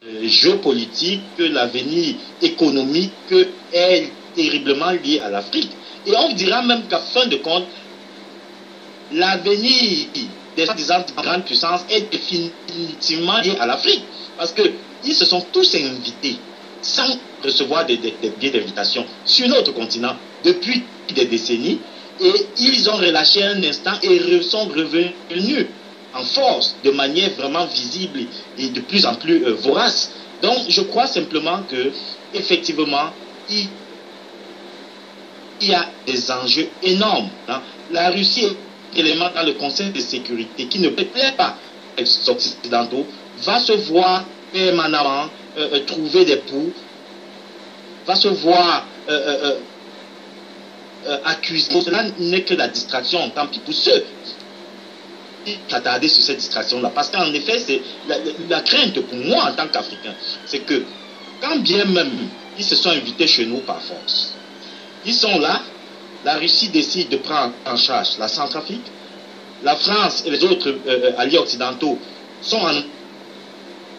géopolitique, l'avenir économique est terriblement lié à l'Afrique. Et on dira même qu'à fin de compte, l'avenir des grandes puissances est définitivement lié à l'Afrique. Parce qu'ils se sont tous invités, sans recevoir des billets d'invitation, sur notre continent depuis des décennies. Et ils ont relâché un instant et sont revenus en force, de manière vraiment visible et de plus en plus vorace. Donc je crois simplement que effectivement il y a des enjeux énormes. Hein. La Russie est élément dans le Conseil de sécurité qui ne plaît pas aux Occidentaux, va se voir permanemment trouver des poux, va se voir accusé. Cela n'est que la distraction, tant pis pour ceux qui s'attarder sur cette distraction-là. Parce qu'en effet, c'est la crainte pour moi en tant qu'Africain, c'est que quand bien même ils se sont invités chez nous par force, ils sont là, la Russie décide de prendre en charge la Centrafrique, la France et les autres alliés occidentaux sont en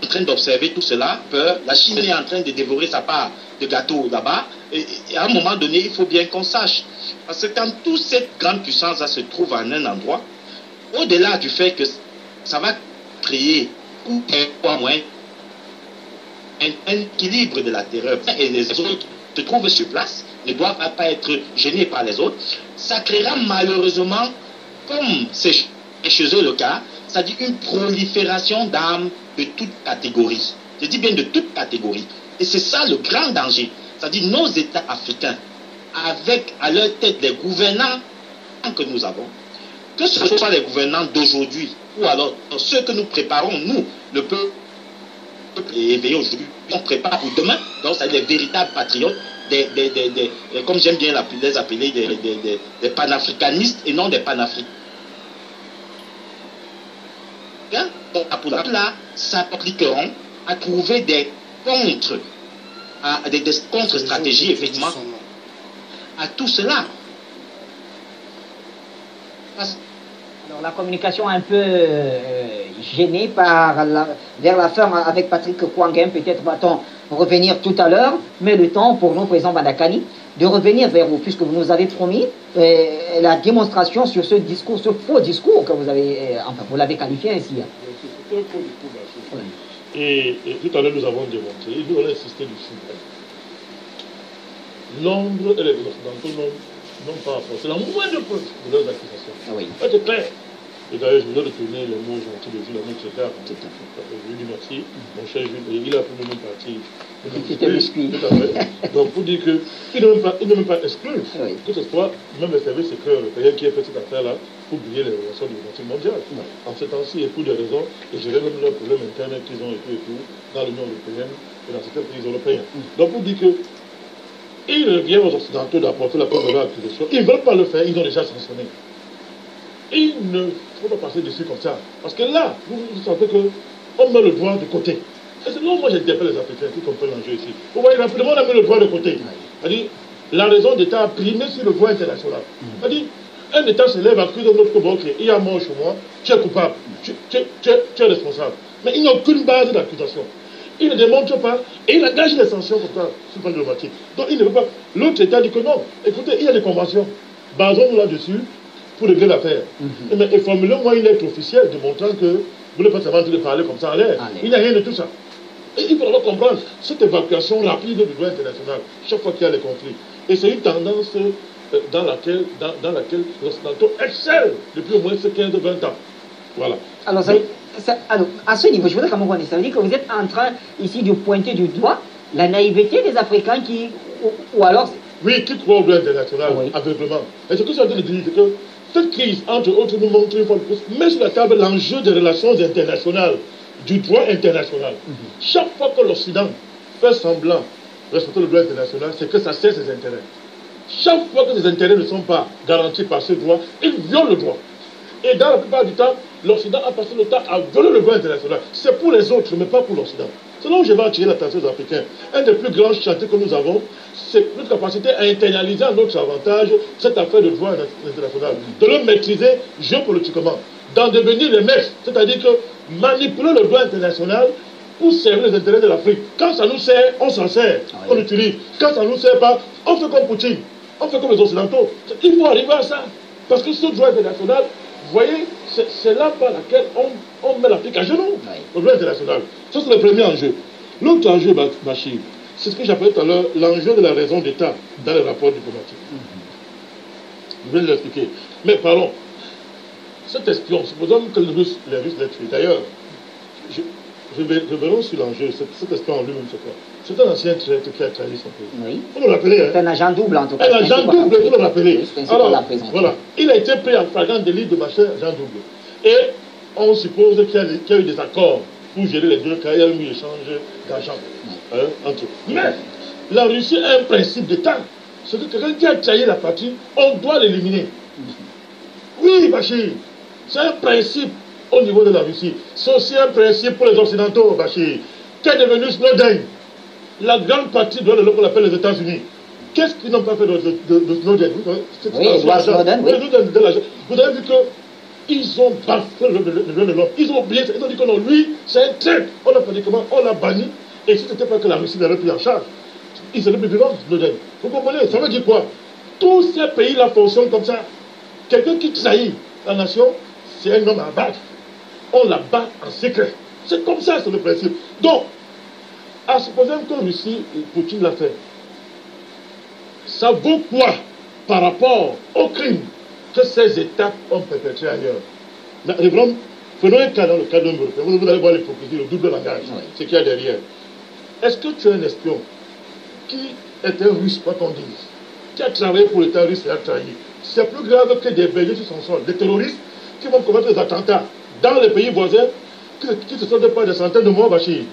train d'observer tout cela, la Chine est en train de dévorer sa part de gâteau là-bas, et à un moment donné, il faut bien qu'on sache. Parce que quand toute cette grande puissance se trouve en un endroit, au-delà du fait que ça va créer ou moins un équilibre de la terreur, et les autres se trouvent sur place, ne doivent pas être gênés par les autres, ça créera malheureusement, comme c'est chez eux le cas, c'est-à-dire une prolifération d'armes de toute catégorie. Je dis bien de toute catégorie. Et c'est ça le grand danger. C'est-à-dire nos États africains, avec à leur tête les gouvernants que nous avons, que ce soit les gouvernants d'aujourd'hui ou alors ceux que nous préparons, nous, le peuple éveillé aujourd'hui, on prépare pour demain, donc c'est des véritables patriotes, comme j'aime bien les appeler, des panafricanistes et non des panafricains. Donc là, s'appliqueront à trouver des contre-stratégies, effectivement, à tout cela. Alors la communication un peu gênée vers la fin avec Patrick Kouanguen, peut-être va-t-on revenir tout à l'heure, mais le temps pour nous, président Badakani, de revenir vers vous, puisque vous nous avez promis la démonstration sur ce discours, ce faux discours que vous avez, enfin vous l'avez qualifié ainsi. C'est un faux discours, bien sûr. Et tout à l'heure nous avons démontré, et nous on a insisté dessus. L'ombre et les occidentaux n'ont pas apporté la moindre preuve de leurs accusations. Ah oui. C'est clair. Et d'ailleurs, je voulais retourner les mots gentils de Jules Amour Tchekar. Je lui dis merci, mon cher Jules. Il a pu même partir. C'était biscuit. Tout à fait. Donc, pour dire qu'il ne même pas exclu que ce soit même les services secrets européens qui a fait cette affaire-là pour briller les relations diplomatiques mondiales. En ce temps-ci, et pour des raisons, et je vais même leurs problèmes internes qu'ils ont et tout, dans l'Union européenne et dans certains pays européens. Donc, pour dire que il revient aux Occidentaux d'apporter la preuve de leur accusation. Ils ne veulent pas le faire, ils ont déjà sanctionné. Il ne faut pas passer dessus comme ça. Parce que là, vous sentez qu'on met le droit de côté. Et c'est là où moi j'interpelle les Africains qui comprennent l'enjeu ici. Vous voyez, rapidement, on a mis le droit de côté. C'est-à-dire, la raison d'État a primé sur le droit international. C'est-à-dire, un État se lève, accuse un autre que il y a mort chez moi, tu es coupable, tu es responsable. Mais il n'a aucune base d'accusation. Il ne démontre pas et il engage les sanctions comme ça, sur le plan diplomatique. Donc il ne veut pas. L'autre État dit que non. Écoutez, il y a des conventions. Basons-nous là-dessus pour régler l'affaire. Et formulez-moi une lettre officielle démontrant que vous ne pouvez pas seulement parler comme ça en l'air. Il n'y a rien de tout ça. Et il faudra comprendre cette évacuation rapide du droit international chaque fois qu'il y a des conflits. Et c'est une tendance dans laquelle les Occidentaux excellent depuis au moins 15-20 ans. Voilà. Alors, alors, à ce niveau, je voudrais quand même voir, ça veut dire que vous êtes en train ici de pointer du doigt la naïveté des Africains qui, ou alors... Oui, qui croient au droit international, aveuglement. Et ce que je suis en train de dire, c'est que cette crise, entre autres, nous montre une fois de plus, met sur la table l'enjeu des relations internationales, du droit international. Chaque fois que l'Occident fait semblant de respecter le droit international, c'est que ça sert ses intérêts. Chaque fois que ses intérêts ne sont pas garantis par ce droit, il viole le droit. Et dans la plupart du temps, l'Occident a passé le temps à voler le droit international. C'est pour les autres, mais pas pour l'Occident. C'est là où je vais attirer l'attention des Africains. Un des plus grands chantiers que nous avons, c'est notre capacité à internaliser à notre avantage cette affaire de droit international, de le maîtriser géopolitiquement, d'en devenir les maîtres, c'est-à-dire que manipuler le droit international pour servir les intérêts de l'Afrique. Quand ça nous sert, on s'en sert, on l'utilise. Quand ça ne nous sert pas, on fait comme Poutine, on fait comme les Occidentaux. Il faut arriver à ça. Parce que ce droit international, vous voyez, c'est là par laquelle on met l'Afrique à genoux, au droit international. Ça, c'est le premier enjeu. L'autre enjeu, Bachir, c'est ce que j'appelais tout à l'heure l'enjeu de la raison d'État dans les rapports diplomatiques. Je vais l'expliquer. Mais parlons. Cet espion, supposons que les Russes l'aient tué. D'ailleurs, je verrai sur l'enjeu. Cet espion en lui-même, c'est quoi? C'est un ancien traître qui a trahi son pays. Oui. Vous le rappelez, hein? C'est un agent double, en tout cas. Un agent double, vous le rappelez. Alors, voilà. Il a été pris en flagrant délit de machin agent double. Et on suppose qu'il y a eu des accords pour gérer les deux cas. Il y a eu un échange d'argent entre eux. Mais la Russie a un principe d'État. C'est que quelqu'un qui a trahi la patrie, on doit l'éliminer. Oui, Bachir, c'est un principe au niveau de la Russie. C'est aussi un principe pour les Occidentaux, Bachir. Qu'est devenu Snowden? La grande partie de l'Europe qu'on appelle les États-Unis. Qu'est-ce qu'ils n'ont pas fait de Snowden? Oui, Snowden, oui. Vous avez vu qu'ils ont bafoué le l'Europe. Ils ont oublié, ils ont dit que non, lui, c'est un traître. On l'a pratiquement, on l'a banni. Et si ce n'était pas que la Russie l'avait pris en charge, ils seraient plus vivants, Snowden. Vous comprenez? Ça veut dire quoi? Tous ces pays-là fonctionnent comme ça. Quelqu'un qui trahit la nation, c'est un homme à abattre. On la bat en secret. C'est comme ça, c'est le principe. Donc, à supposer que Russie, Poutine l'a fait, ça vaut quoi par rapport au crime que ces États ont perpétré ailleurs? Prenons un cas dans le cadre européen. Vous allez voir l'hypocrisie, le double langage, ce qu'il y a derrière. Est-ce que tu es un espion qui est un russe, quoi qu'on dise, qui a travaillé pour l'État russe et a trahi? C'est plus grave que des Belges sur son sol, des terroristes qui vont commettre des attentats dans les pays voisins, qui ne sont pas des centaines de morts, Bachir.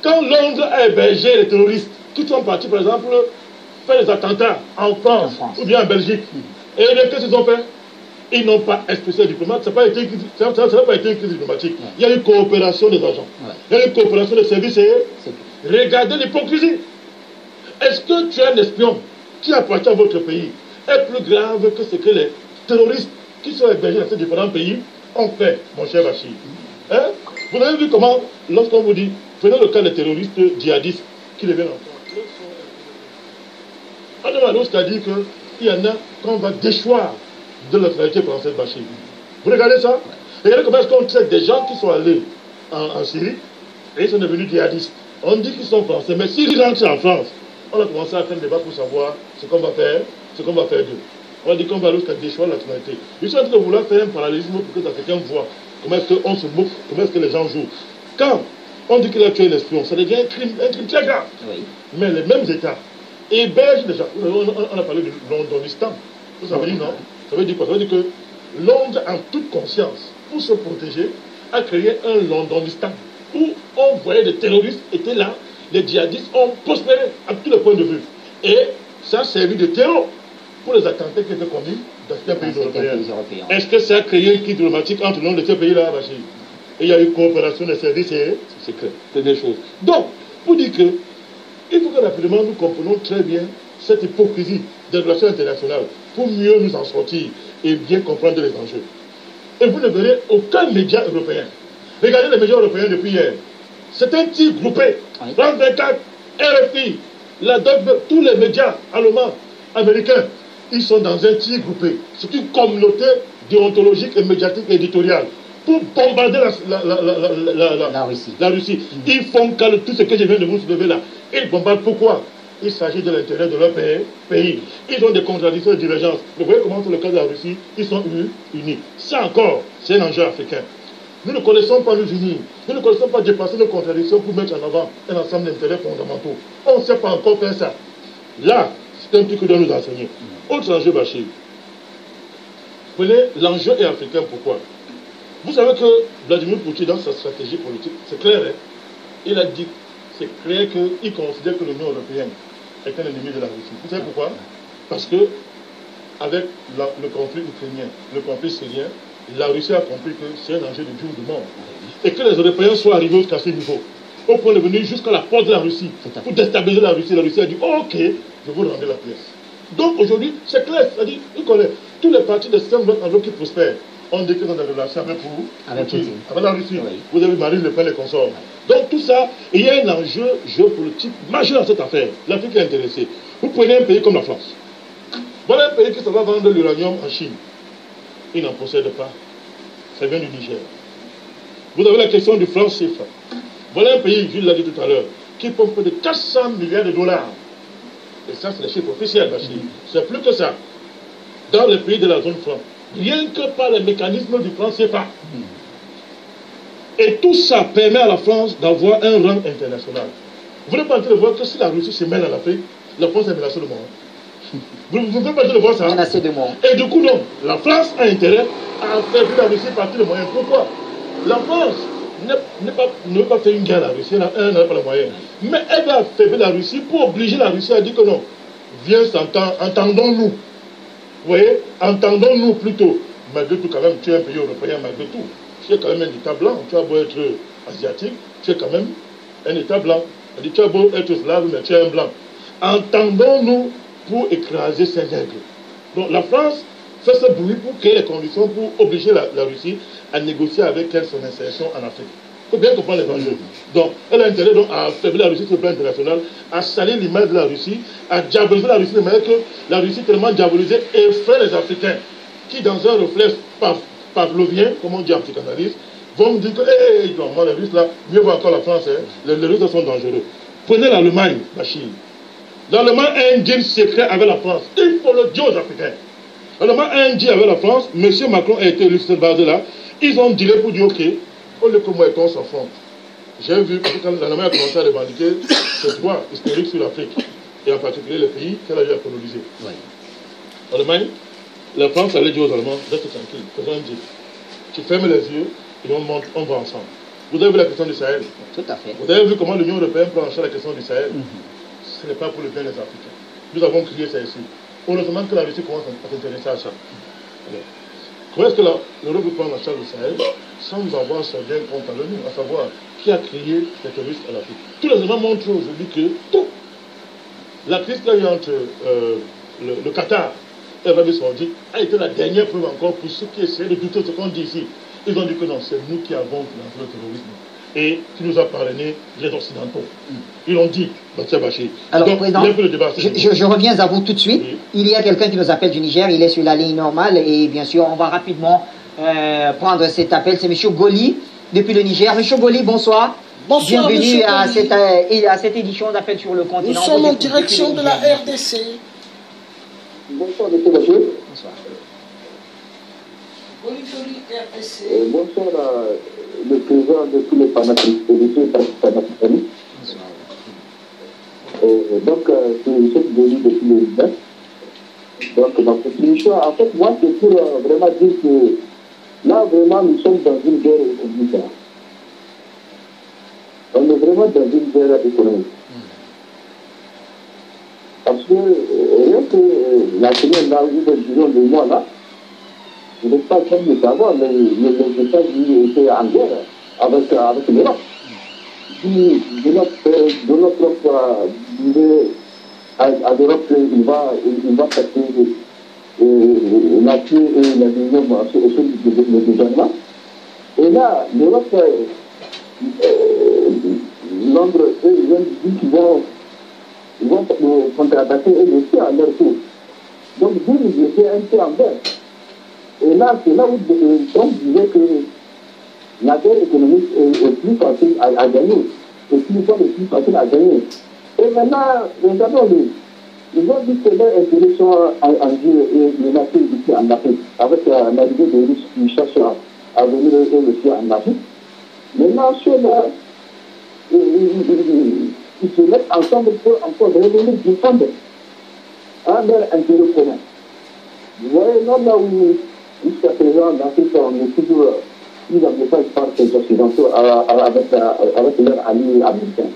Quand Londres a hébergé les terroristes qui sont partis, par exemple, faire des attentats en France ou bien en Belgique, et qu'est-ce qu'ils ont fait? Ils n'ont pas expulsé les diplomates, ça n'a pas été une crise diplomatique. Il y a eu coopération des agents, il y a eu coopération des services et regardez l'hypocrisie. Est-ce que tu es un espion qui appartient à votre pays est plus grave que ce que les terroristes qui sont hébergés dans ces différents pays ont fait, mon cher Bachir? Hein? Vous avez vu comment, lorsqu'on vous dit, prenez le cas des terroristes djihadistes qui deviennent en France. Adam Alousk a dit qu'il y en a qu'on va déchoir de la neutralité française, Bachir. Vous regardez ça? Regardez comment est-ce qu'on traite des gens qui sont allés en Syrie et ils sont devenus djihadistes. On dit qu'ils sont français, mais s'ils rentrent en France, on a commencé à faire un débat pour savoir ce qu'on va faire, d'eux. On a dit qu'on va jusqu'à déchoir la nationalité. Je suis en train de vouloir faire un parallélisme pour que les Africains voient comment est-ce qu'on se moque, comment est-ce que les gens jouent. Quand on dit qu'il a tué l'espion, ça devient un crime très grave. Oui. Mais les mêmes États hébergent déjà. On a parlé de Londonistan. Vous savez dire non? Ça veut dire quoi? Ça veut dire que Londres, en toute conscience, pour se protéger, a créé un Londonistan où on voyait des terroristes étaient là, les djihadistes ont prospéré à tous les points de vue. Et ça a servi de terreau pour les attentats qui étaient commis dans certains pays européens. Est-ce que ça a créé une crise diplomatique entre l'un de ces pays-là, Bachir? Et il y a eu coopération des services et secrets. C'est des choses. Donc, pour dire que, il faut que rapidement nous comprenions très bien cette hypocrisie des relations internationales pour mieux nous en sortir et bien comprendre les enjeux. Et vous ne verrez aucun média européen. Regardez les médias européens depuis hier. C'est un tir groupé. France 24, RFI, la DOC, tous les médias allemands, américains, ils sont dans un tir groupé. C'est une communauté déontologique et médiatique et éditoriale pour bombarder la Russie. Ils font tout ce que je viens de vous soulever là. Ils bombardent pourquoi? Il s'agit de l'intérêt de leur pays. Ils ont des contradictions et des divergences. Vous voyez comment c'est le cas de la Russie? Ils sont unis. Ça encore, c'est un enjeu africain. Nous ne connaissons pas nous unir. Nous ne connaissons pas dépasser nos contradictions pour mettre en avant un ensemble d'intérêts fondamentaux. On ne sait pas encore faire ça. Là, c'est un truc que doit nous enseigner. Autre enjeu, Bachir. Prenez l'enjeu est africain. Pourquoi? Vous savez que Vladimir Poutine, dans sa stratégie politique, c'est clair, hein? Il a dit, c'est clair qu'il considère que l'Union européenne est un ennemi de la Russie. Vous savez pourquoi? Parce que, avec le conflit ukrainien, le conflit syrien, la Russie a compris que c'est un enjeu de vie ou de mort. Et que les Européens soient arrivés jusqu'à ce niveau, au point de venir jusqu'à la porte de la Russie, pour déstabiliser la Russie. La Russie a dit, oh, ok, je vous rendrai la pièce. Donc aujourd'hui, c'est clair, c'est-à-dire, il connaît tous les partis de 5 blocs en qui prospèrent. on dit qu'ils ont des relations avec vous, avec la Russie. Oui. Vous avez Marine Le Pen et consorts. Donc tout ça, il y a un enjeu géopolitique majeur dans cette affaire. L'Afrique est intéressée. Vous prenez un pays comme la France. Voilà un pays qui s'en va vendre l'uranium en Chine. Il n'en possède pas. Ça vient du Niger. Vous avez la question du franc CFA. Voilà un pays, Jules l'a dit tout à l'heure, qui pompe de 400 milliards de dollars. Et ça, c'est les chiffres officiels, Bachir. C'est plus que ça. Dans les pays de la zone franc. Rien que par les mécanismes du franc CFA. Et tout ça permet à la France d'avoir un rang international. Vous n'êtes pas en train de voir que si la Russie se mêle à l'Afrique, la France est menacée de mort. Vous ne pouvez pas de voir ça. Menacée de mort. Et du coup, donc, la France a intérêt à affaiblir la Russie par tous les moyens. Pourquoi? La France ne veut pas faire une guerre à la Russie, elle n'a pas les moyens. Mais elle va affaiblir la Russie pour obliger la Russie à dire que non. Viens, entendons-nous. Vous voyez? Entendons-nous plutôt. Malgré tout, quand même, tu es un pays européen, malgré tout. Tu es quand même un État blanc. Tu as beau être asiatique, tu es quand même un État blanc. Tu as beau être slave, mais tu es un blanc. Entendons-nous pour écraser ces nègres. Donc la France fait ce bruit pour créer les conditions pour obliger la Russie à négocier avec elle son insertion en Afrique. Il faut bien comprendre les enjeux. Donc elle a intérêt donc, à affaiblir la Russie sur le plan international, à salir l'image de la Russie, à diaboliser la Russie de manière que la Russie tellement diabolisée effraie les Africains qui, dans un réflexe pavlovien, comme on dit en psychanalyse, vont me dire que hey, moi les Russes là, mieux vaut encore la France, hein, les Russes sont dangereux. Prenez l'Allemagne, la Chine. L'Allemagne a un deal secret avec la France. Il faut le dire aux Africains. L'Allemagne a un deal avec la France. M. Macron a été élu sur cette base-là. Ils ont dealé pour dire ok, au lieu que moi et toi on s'affronte. J'ai vu que quand l'Allemagne a commencé à revendiquer ses droits historiques sur l'Afrique, et en particulier les pays qu'elle a eu à coloniser. Oui. L'Allemagne, la France allait dire aux Allemands, reste tranquille, faisons un deal. Tu fermes les yeux et on va ensemble. Vous avez vu la question du Sahel? Tout à fait. Vous avez vu comment l'Union européenne prend en charge la question du Sahel? Ce n'est pas pour le bien des Africains. Nous avons crié ça ici. Heureusement que la Russie commence à s'intéresser à ça. Alors, comment est-ce que l'Europe peut prendre en charge du Sahel sans avoir son bien compte à l'ONU, à savoir qui a créé les terroristes en Afrique? Tous les éléments montrent aujourd'hui que tout, la crise qu'il y a eu entre le Qatar et l'Arabie Saoudite a été la dernière preuve encore pour ceux qui essaient de douter de ce qu'on dit ici. Ils ont dit que non, c'est nous qui avons financé le terrorisme et qui nous a parrainé les Occidentaux. Ils l'ont dit, Dr Bachir. Alors, donc, Président, je reviens à vous tout de suite. Oui. Il y a quelqu'un qui nous appelle du Niger, il est sur la ligne normale et bien sûr, on va rapidement prendre cet appel. C'est M. Goli, depuis le Niger. M. Goli, bonsoir. Bonsoir, bienvenue à cette édition d'Appel sur le continent. Nous sommes en direction de la RDC. Bonsoir, M. Bachir. Bonsoir. Bonsoir le président de tous les panafricains. Donc, c'est M. Goli depuis le Niger. Donc, ma contribution, en fait, moi, c'est pour vraiment dire que là, vraiment, nous sommes dans une guerre économique. On est vraiment dans une guerre économique. Parce que rien que la semaine là, disons le mois là, je ne sais pas comme le savoir, mais les États-Unis étaient en guerre avec l'Europe. De notre propre à l'Europe, il va passer l'acier et l'aluminium au sein du gouvernement. Et là, l'Europe, Londres, eux, ils ont dit qu'ils vont contre-attaquer eux aussi à leur tour. Donc, vous, ils étaient un peu en guerre. Et là, c'est là où Trump disait que la guerre économique est plus facile à gagner. Et plus fort est plus facile à gagner. Et maintenant, regardons-le. Ils ont dit que leur intérêt sont en jeu et menacés ici en Afrique, avec l'arrivée des Russes qui cherchent à venir eux aussi en Afrique. Maintenant, ceux-là, ils se mettent ensemble pour encore revenir défendre leur intérêt commun. Vous voyez, non, là où jusqu'à présent, en Afrique, on est toujours mis en message par ces Occidentaux avec leurs alliés américains.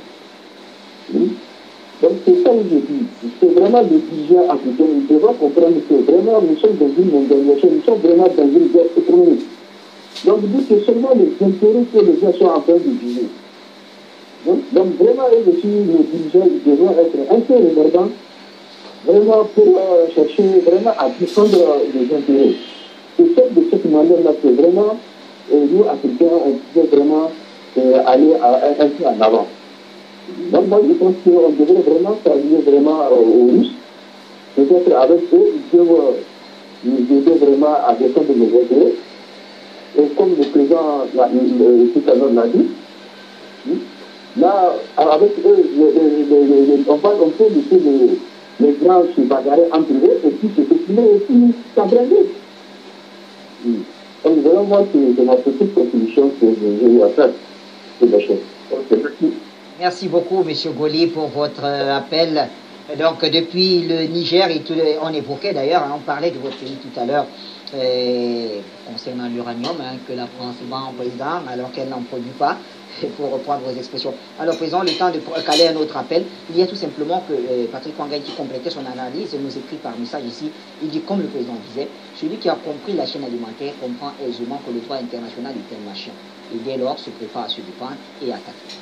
Donc c'est ça que je dis. C'est vraiment les dirigeants africains. Ils devront comprendre que vraiment nous sommes dans une mondialisation, nous sommes vraiment dans une guerre économique. Donc c'est seulement les intérêts que les gens sont en train de viser. Donc vraiment, eux aussi, les dirigeants, ils devront être un peu regardants, vraiment pour chercher vraiment à défendre les intérêts. c'est de cette manière-là que vraiment, nous, Africains, on pouvait vraiment aller un peu en avant. Donc moi, je pense qu'on devrait vraiment s'allier vraiment aux Russes. Peut-être avec eux, ils peuvent nous aider vraiment à défendre nos intérêts. Et comme le président tout à l'heure l'a dit, là, avec eux, on peut laisser les grands se bagarrer entre eux et puis se séculer et puis s'embraser. Donc vraiment, moi, c'est ma petite contribution que j'ai eu à faire. Merci beaucoup, M. Goli, pour votre appel. Donc, depuis le Niger, et on évoquait d'ailleurs, on parlait de votre pays tout à l'heure, concernant l'uranium, que la France vend au président alors qu'elle n'en produit pas, pour reprendre vos expressions. Alors, président, le temps de caler un autre appel, il y a tout simplement que Patrick Kwangai qui complétait son analyse et nous écrit par message ici, il dit, comme le président disait, celui qui a compris la chaîne alimentaire comprend aisément que le droit international est un machin. Et dès lors, se prépare à se défendre et attaquer.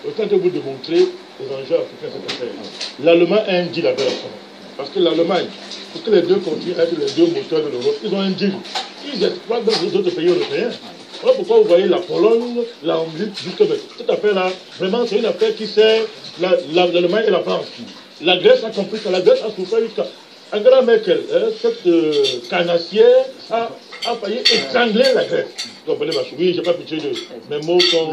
Autant de vous démontrer les enjeux africains cette affaire. L'Allemagne a un deal avec la France. Parce que l'Allemagne, pour que les deux continuent à être les deux moteurs de l'Europe, ils ont un deal. Ils exploitent dans les autres pays européens. Voilà pourquoi vous voyez la Pologne, la Hongrie, jusqu'à cette affaire-là, vraiment, c'est une affaire qui sert l'Allemagne et la France. La Grèce a compris que la Grèce a souffert jusqu'à Angela Merkel, cette carnassière a failli étrangler la Grèce. Vous comprenez, Bachir? Oui, je n'ai pas pitié de mes mots sont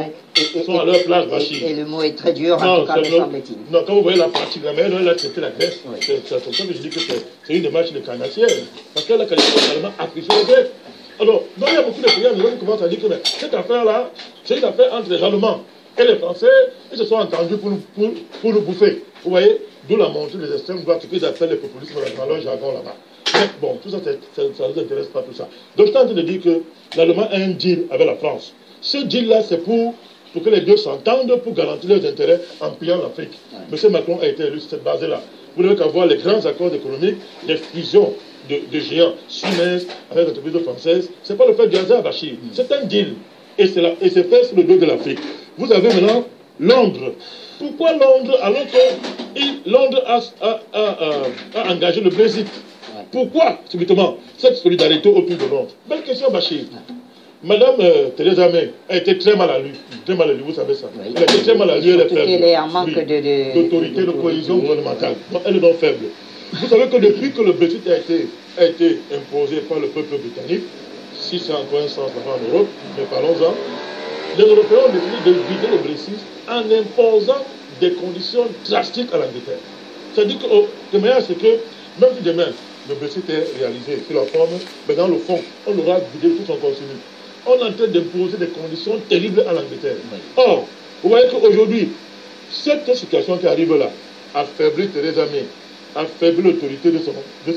à leur place, Bachir. Et le mot est très dur, en tout cas, me semble-t-il. Non, quand vous voyez la partie de la mer, elle a traité la Grèce. C'est comme ça que je dis que c'est une démarche de carnassière. Parce qu'elle a qualifié totalement affiché les Grecs. Alors, donc il y a beaucoup de pays en Europe qui commencent à dire que cette affaire-là, c'est une affaire entre les Allemands et les Français. Ils se sont entendus pour nous bouffer. Vous voyez? D'où la montée des extrêmes droites, ce qu'ils appellent le populisme dans leur jargon là-bas. Mais bon, tout ça, ça ne nous intéresse pas, tout ça. Donc, je suis en train de dire que l'Allemagne a un deal avec la France. Ce deal-là, c'est pour que les deux s'entendent, pour garantir leurs intérêts en pillant l'Afrique. M. Macron a été élu sur cette base-là. Vous n'avez qu'à voir les grands accords économiques, les fusions de géants Siemens avec les entreprises françaises. Ce n'est pas le fait du hasard, Bachir. C'est un deal. Et c'est fait sur le dos de l'Afrique. Vous avez maintenant Londres. Pourquoi Londres, alors que Londres a engagé le Brexit? Pourquoi, subitement, cette solidarité autour de Londres? Belle question, Bachir. Madame Theresa May a été très mal à lui. Très mal à lui, vous savez ça. Elle a été très mal à lui, elle est faible. Elle est en manque d'autorité, de cohésion gouvernementale. Donc, elle est donc faible. Vous savez que depuis que le Brexit a été imposé par le peuple britannique, si c'est encore un sens là-bas en Europe, mais parlons-en, les Européens ont décidé de vider le Brexit en imposant des conditions drastiques à l'Angleterre. C'est-à-dire que, de manière, c'est que, même si demain, le Brexit est réalisé sur la forme, mais dans le fond, on aura vidé tout son contenu. On est en train d'imposer des conditions terribles à l'Angleterre. Or, vous voyez qu'aujourd'hui, cette situation qui arrive là, affaiblit Theresa May, affaiblit l'autorité de son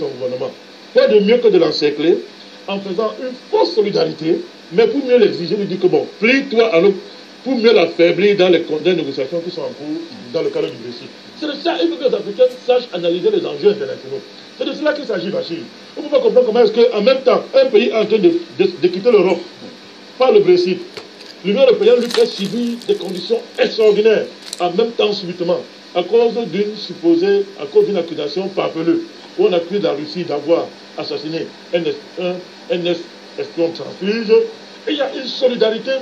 gouvernement. Quoi de mieux que de l'encercler en faisant une fausse solidarité, mais pour mieux l'exiger, lui dire que bon, plie-toi à l'autre, pour mieux l'affaiblir dans les négociations qui sont en cours dans le cadre du Brexit. C'est de ça, il faut que les Africains sachent analyser les enjeux internationaux. C'est de cela qu'il s'agit, Bachir. On ne peut pas comprendre comment est-ce qu'en même temps, un pays est en train de quitter l'Europe par le Brexit, l'Union européenne lui fait subir des conditions extraordinaires, en même temps subitement, à cause d'une accusation parpeleuse, où on accuse la Russie d'avoir assassiné un espion transfuge, et il y a une solidarité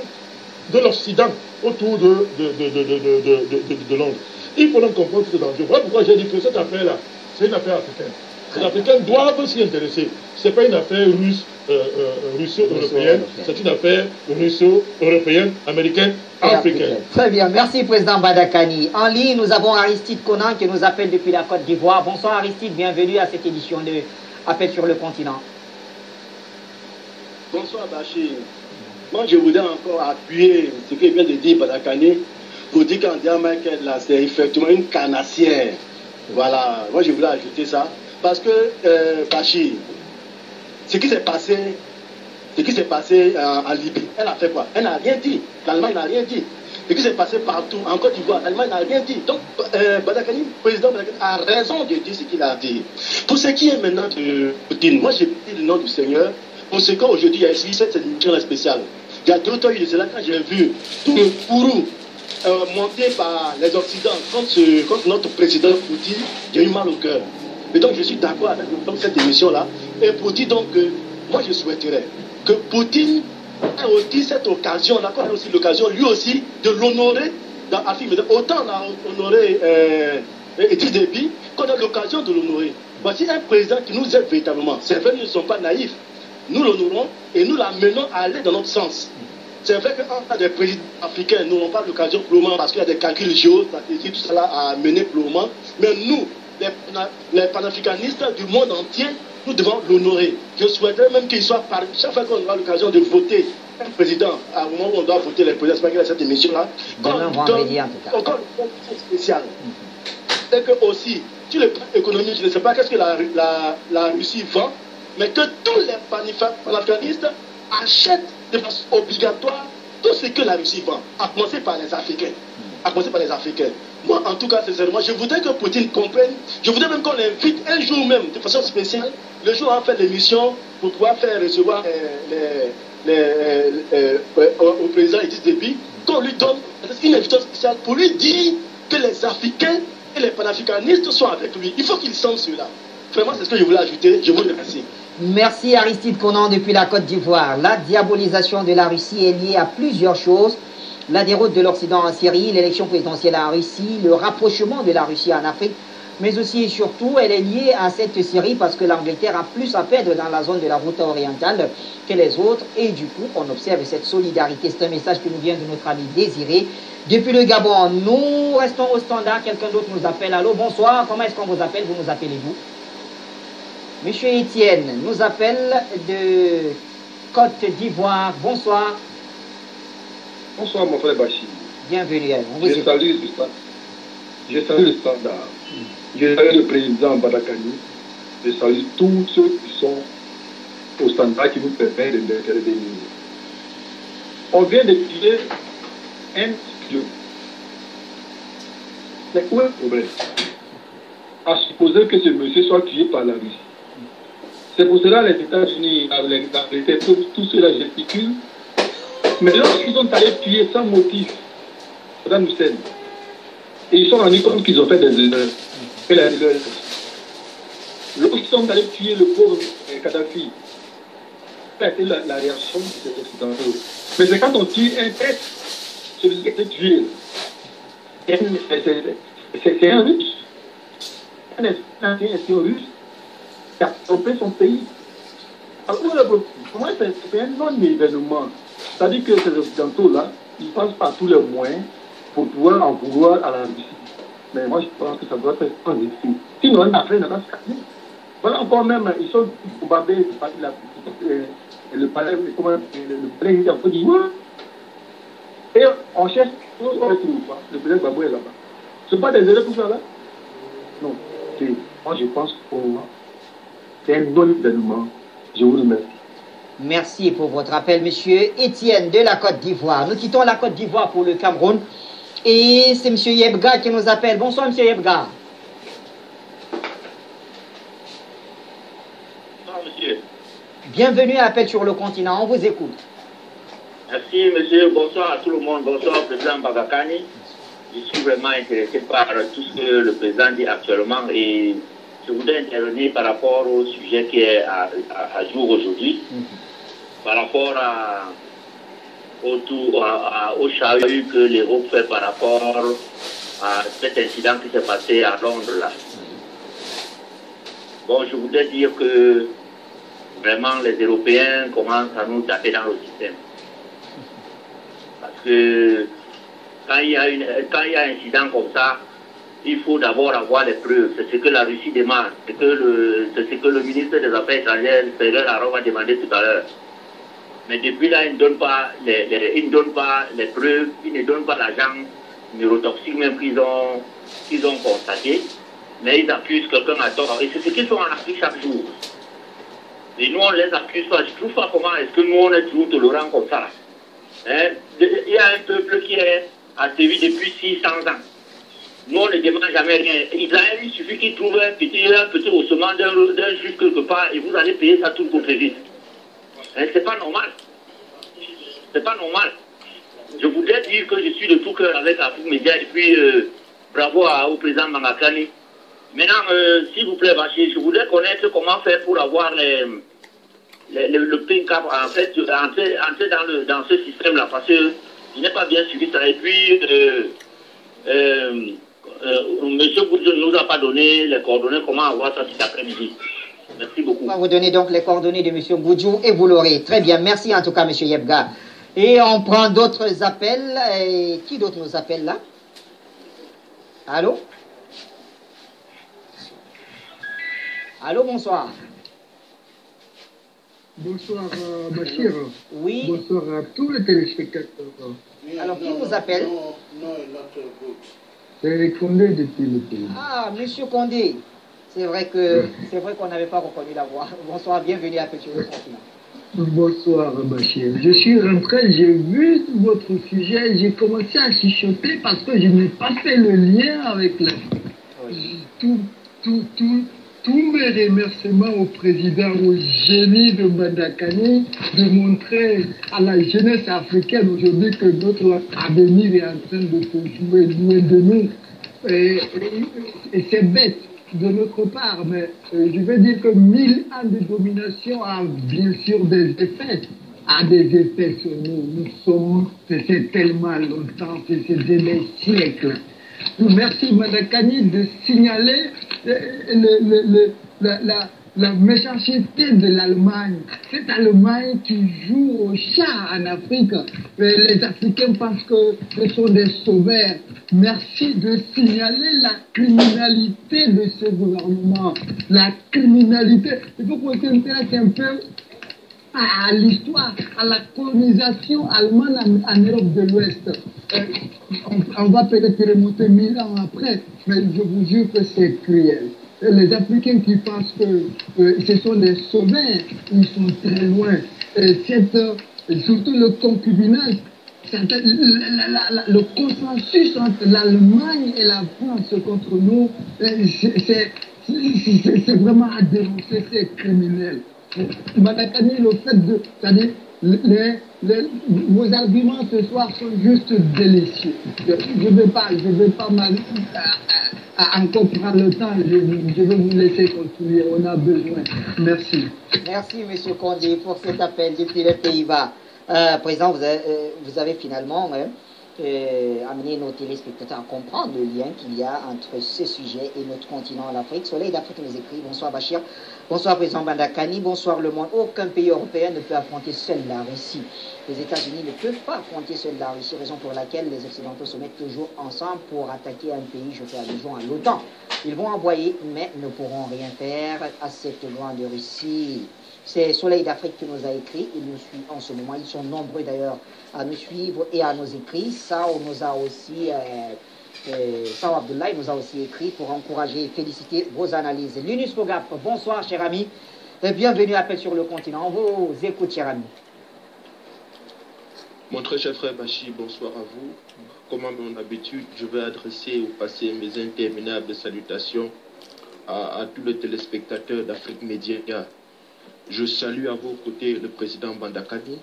de l'Occident autour de Londres. Il faut donc comprendre ce danger. Voilà pourquoi j'ai dit que cette affaire-là, c'est une affaire africaine. Les Africains doivent s'y intéresser. Ce n'est pas une affaire russo-européenne, c'est une affaire russo-européenne, américaine, africaine. Très bien, merci Président Badakani. En ligne, nous avons Aristide Conan qui nous appelle depuis la Côte d'Ivoire. Bonsoir Aristide, bienvenue à cette édition de Appel sur le continent. Bonsoir Bachir. Moi je voudrais encore appuyer ce que vient de dire Badakani pour dire qu'Angela Merkel là, c'est effectivement une carnassière. Voilà, moi je voulais ajouter ça. Parce que, Bachir, ce qui s'est passé en Libye, elle a fait quoi? Elle n'a rien dit. L'Allemagne n'a rien dit. Ce qui s'est passé partout, en Côte d'Ivoire, l'Allemagne n'a rien dit. Donc, Badakani, le président Badakani, a raison de dire ce qu'il a dit. Pour ce qui est maintenant de Poutine, moi j'ai dit le nom du Seigneur. Pour ce qu'aujourd'hui, il y a ici cette émission spéciale. Il y a 2 ans, il est là, quand j'ai vu tout le courroux monté par les Occidents contre notre président Poutine, j'ai eu mal au cœur. Et donc je suis d'accord avec cette émission-là. Et pour dire donc que moi je souhaiterais que Poutine ait aussi cette occasion-là, qu'on ait aussi l'occasion lui aussi de l'honorer dans Afrique. Autant on a honoré Idriss Déby qu'on a l'occasion de l'honorer. Voici un président qui nous aide véritablement. C'est vrai, nous ne sommes pas naïfs. Nous l'honorons et nous l'amenons à aller dans notre sens. C'est vrai qu'en cas des présidents africains, nous n'avons pas l'occasion pour le moment parce qu'il y a des calculs géostratégiques, tout cela à mener pour le moment. Mais nous, les panafricanistes du monde entier, nous devons l'honorer. Je souhaiterais même qu'il soit par chaque fois qu'on aura l'occasion de voter un président, à un moment où on doit voter les présidents, c'est pas qu'il y a cette émission-là, encore une spéciale. Et que aussi, sur le plan économique, je ne sais pas qu'est-ce que la Russie vend, mais que tous les panafricanistes achètent de façon obligatoire tout ce que la Russie vend, à commencer par les Africains. À commencer par les Africains. Moi, en tout cas, sincèrement, je voudrais que Poutine comprenne, je voudrais même qu'on l'invite un jour même, de façon spéciale, le jour où on fait l'émission, pour pouvoir faire recevoir au président Idriss Déby, qu'on lui donne une invitation spéciale pour lui dire que les Africains et les panafricanistes sont avec lui. Il faut qu'il sente cela. Vraiment, c'est ce que je voulais ajouter. Je vous remercie. Merci Aristide Conan depuis la Côte d'Ivoire. La diabolisation de la Russie est liée à plusieurs choses. La déroute de l'Occident en Syrie, l'élection présidentielle en Russie, le rapprochement de la Russie en Afrique, mais aussi et surtout, elle est liée à cette Syrie parce que l'Angleterre a plus à perdre dans la zone de la route orientale que les autres. Et du coup, on observe cette solidarité. C'est un message qui nous vient de notre ami Désiré. Depuis le Gabon, nous restons au standard. Quelqu'un d'autre nous appelle. Allô, bonsoir. Comment est-ce qu'on vous appelle? Vous nous appelez-vous? Monsieur Étienne nous appelle de Côte d'Ivoire. Bonsoir. Bonsoir mon frère Bachir. Bienvenue. Je salue le standard. Je salue le président Badakani. Je salue tous ceux qui sont au standard qui nous permettent d'intervenir. On vient de tuer un studio. C'est où le problème? À supposer que ce monsieur soit tué par la Russie. C'est pour cela que les États-Unis, tous ceux-là gesticulent. Mais lorsqu'ils sont allés tuer sans motif Saddam Hussein, et ils sont rendus compte qu'ils ont fait des erreurs, lorsqu'ils sont allés tuer le pauvre Kadhafi, ça a été la réaction de ces Occidentaux. Mais c'est quand on tue un tête, celui qui a été tué, c'est un Russe, un espion russe qui a trompé son pays. Alors, pour moi, c'est un non-événement. C'est-à-dire que ces Occidentaux-là, ils passent par tous les moyens pour pouvoir en vouloir à la Russie. Mais moi, je pense que ça doit être un défi. Sinon, on a fait une calme. Voilà encore même, ils sont bombardés par le palais, le palais en Côte d'Ivoire. Et on cherche, on ne trouve pas. Le président Gbagbo est là-bas. Ce n'est pas des erreurs pour ça, là? Non. Moi, je pense que pour moi, c'est un bon événement. Je vous remercie. Merci pour votre appel, monsieur Étienne de la Côte d'Ivoire. Nous quittons la Côte d'Ivoire pour le Cameroun. Et c'est monsieur Yebga qui nous appelle. Bonsoir, monsieur Yebga. Bonsoir, monsieur. Bienvenue à Appel sur le continent. On vous écoute. Merci, monsieur. Bonsoir à tout le monde. Bonsoir, président Bagakani. Je suis vraiment intéressé par tout ce que le président dit actuellement et je voudrais intervenir par rapport au sujet qui est à jour aujourd'hui. Par rapport au chahut que l'Europe fait par rapport à cet incident qui s'est passé à Londres là. Bon, je voudrais dire que vraiment les Européens commencent à nous taper dans le système. Parce que quand il y a un incident comme ça, il faut d'abord avoir les preuves. C'est ce que la Russie demande. C'est ce que le ministre des Affaires étrangères, Sergei Lavrov, a demandé tout à l'heure. Mais depuis là, ils ne donnent pas les preuves, ils ne donnent pas l'agent neurotoxique même qu'ils ont constaté. Mais ils accusent quelqu'un à tort. Et c'est ce qu'ils font en Afrique chaque jour. Et nous, on ne les accuse pas. Je ne trouve pas comment est-ce que nous, on est toujours tolérants comme ça. Hein? Il y a un peuple qui est à sévi depuis 600 ans. Nous, on ne demande jamais rien. Il suffit qu'ils trouvent un petit haussement d'un juge quelque part et vous allez payer ça tout contre vite. C'est pas normal. C'est pas normal. Je voudrais dire que je suis de tout cœur avec Afrique Média et puis bravo au président Mangakani Maintenant, s'il vous plaît, Bachir, je voudrais connaître comment faire pour avoir le PIN-CAP, en fait, entrer dans ce système-là, parce que je n'ai pas bien suivi ça. Et puis, M. Goudjou ne nous a pas donné les coordonnées, comment avoir ça cet après-midi. Merci beaucoup. On va vous donner donc les coordonnées de M. Goudjou et vous l'aurez. Très bien, merci en tout cas, M. Yebga. Et on prend d'autres appels. Et qui d'autre nous appelle là? Allô? Allô, bonsoir. Bonsoir, Bachir. Oui. Bonsoir à tous les téléspectateurs. Alors, qui vous appelle? Non, notre groupe. C'est Condé depuis le pays. Ah, Monsieur Condé. C'est vrai qu'on n'avait pas reconnu la voix. Bonsoir, bienvenue à Petit Continent. Bonsoir, Bachir. Je suis rentré, j'ai vu votre sujet, j'ai commencé à chuchoter parce que je n'ai pas fait le lien avec la... Oui. Tous mes remerciements au président, au génie de Mbandakani, de montrer à la jeunesse africaine aujourd'hui que notre avenir est en train de se jouer loin de nous. Et c'est bête de notre part, mais je veux dire que 1000 ans de domination a bien sûr des effets. A des effets sur nous. C'est tellement longtemps, c'est des siècles. Merci Mbandakani de signaler la méchanceté de l'Allemagne. Cette Allemagne qui joue au chat en Afrique. Les Africains pensent que ce sont des sauveurs. Merci de signaler la criminalité de ce gouvernement. La criminalité. Il faut qu'on s'intéresse un peu à l'histoire, à la colonisation allemande en Europe de l'Ouest. On va peut-être remonter 1000 ans après, mais je vous jure que c'est cruel. Les Africains qui pensent que ce sont des sauveurs, ils sont très loin. Surtout le concubinage, le consensus entre l'Allemagne et la France contre nous, c'est vraiment à dénoncer, c'est criminel. Mbandakani, le fait de... C'est-à-dire, vos arguments ce soir sont juste délicieux. Je ne vais pas encore prendre le temps, je vais vous laisser continuer, on a besoin. Merci. Merci M. Condé pour cet appel depuis les Pays-Bas. Président, vous avez finalement amené nos téléspectateurs à comprendre le lien qu'il y a entre ce sujet et notre continent, l'Afrique. Soleil d'Afrique nous écrit, bonsoir Bachir, bonsoir Président Mbandakani, bonsoir le monde. Aucun pays européen ne peut affronter seul la Russie. Les États-Unis ne peuvent pas affronter seul la Russie, raison pour laquelle les Occidentaux se mettent toujours ensemble pour attaquer un pays, je fais allusion à l'OTAN. Ils vont envoyer, mais ne pourront rien faire à cette grande Russie. C'est Soleil d'Afrique qui nous a écrit, il nous suit en ce moment, ils sont nombreux d'ailleurs à nous suivre et à nous écrire. Sao nous a aussi, Sao Abdoulaye nous a aussi écrit pour encourager et féliciter vos analyses. Linus Fogap, bonsoir cher ami, et bienvenue à Paix sur le continent. On vous écoute cher ami. Mon très cher frère Bachir, bonsoir à vous. Comme à mon habitude, je vais adresser au passé mes interminables salutations à tous les téléspectateurs d'Afrique Média. Je salue à vos côtés le président Mbandakani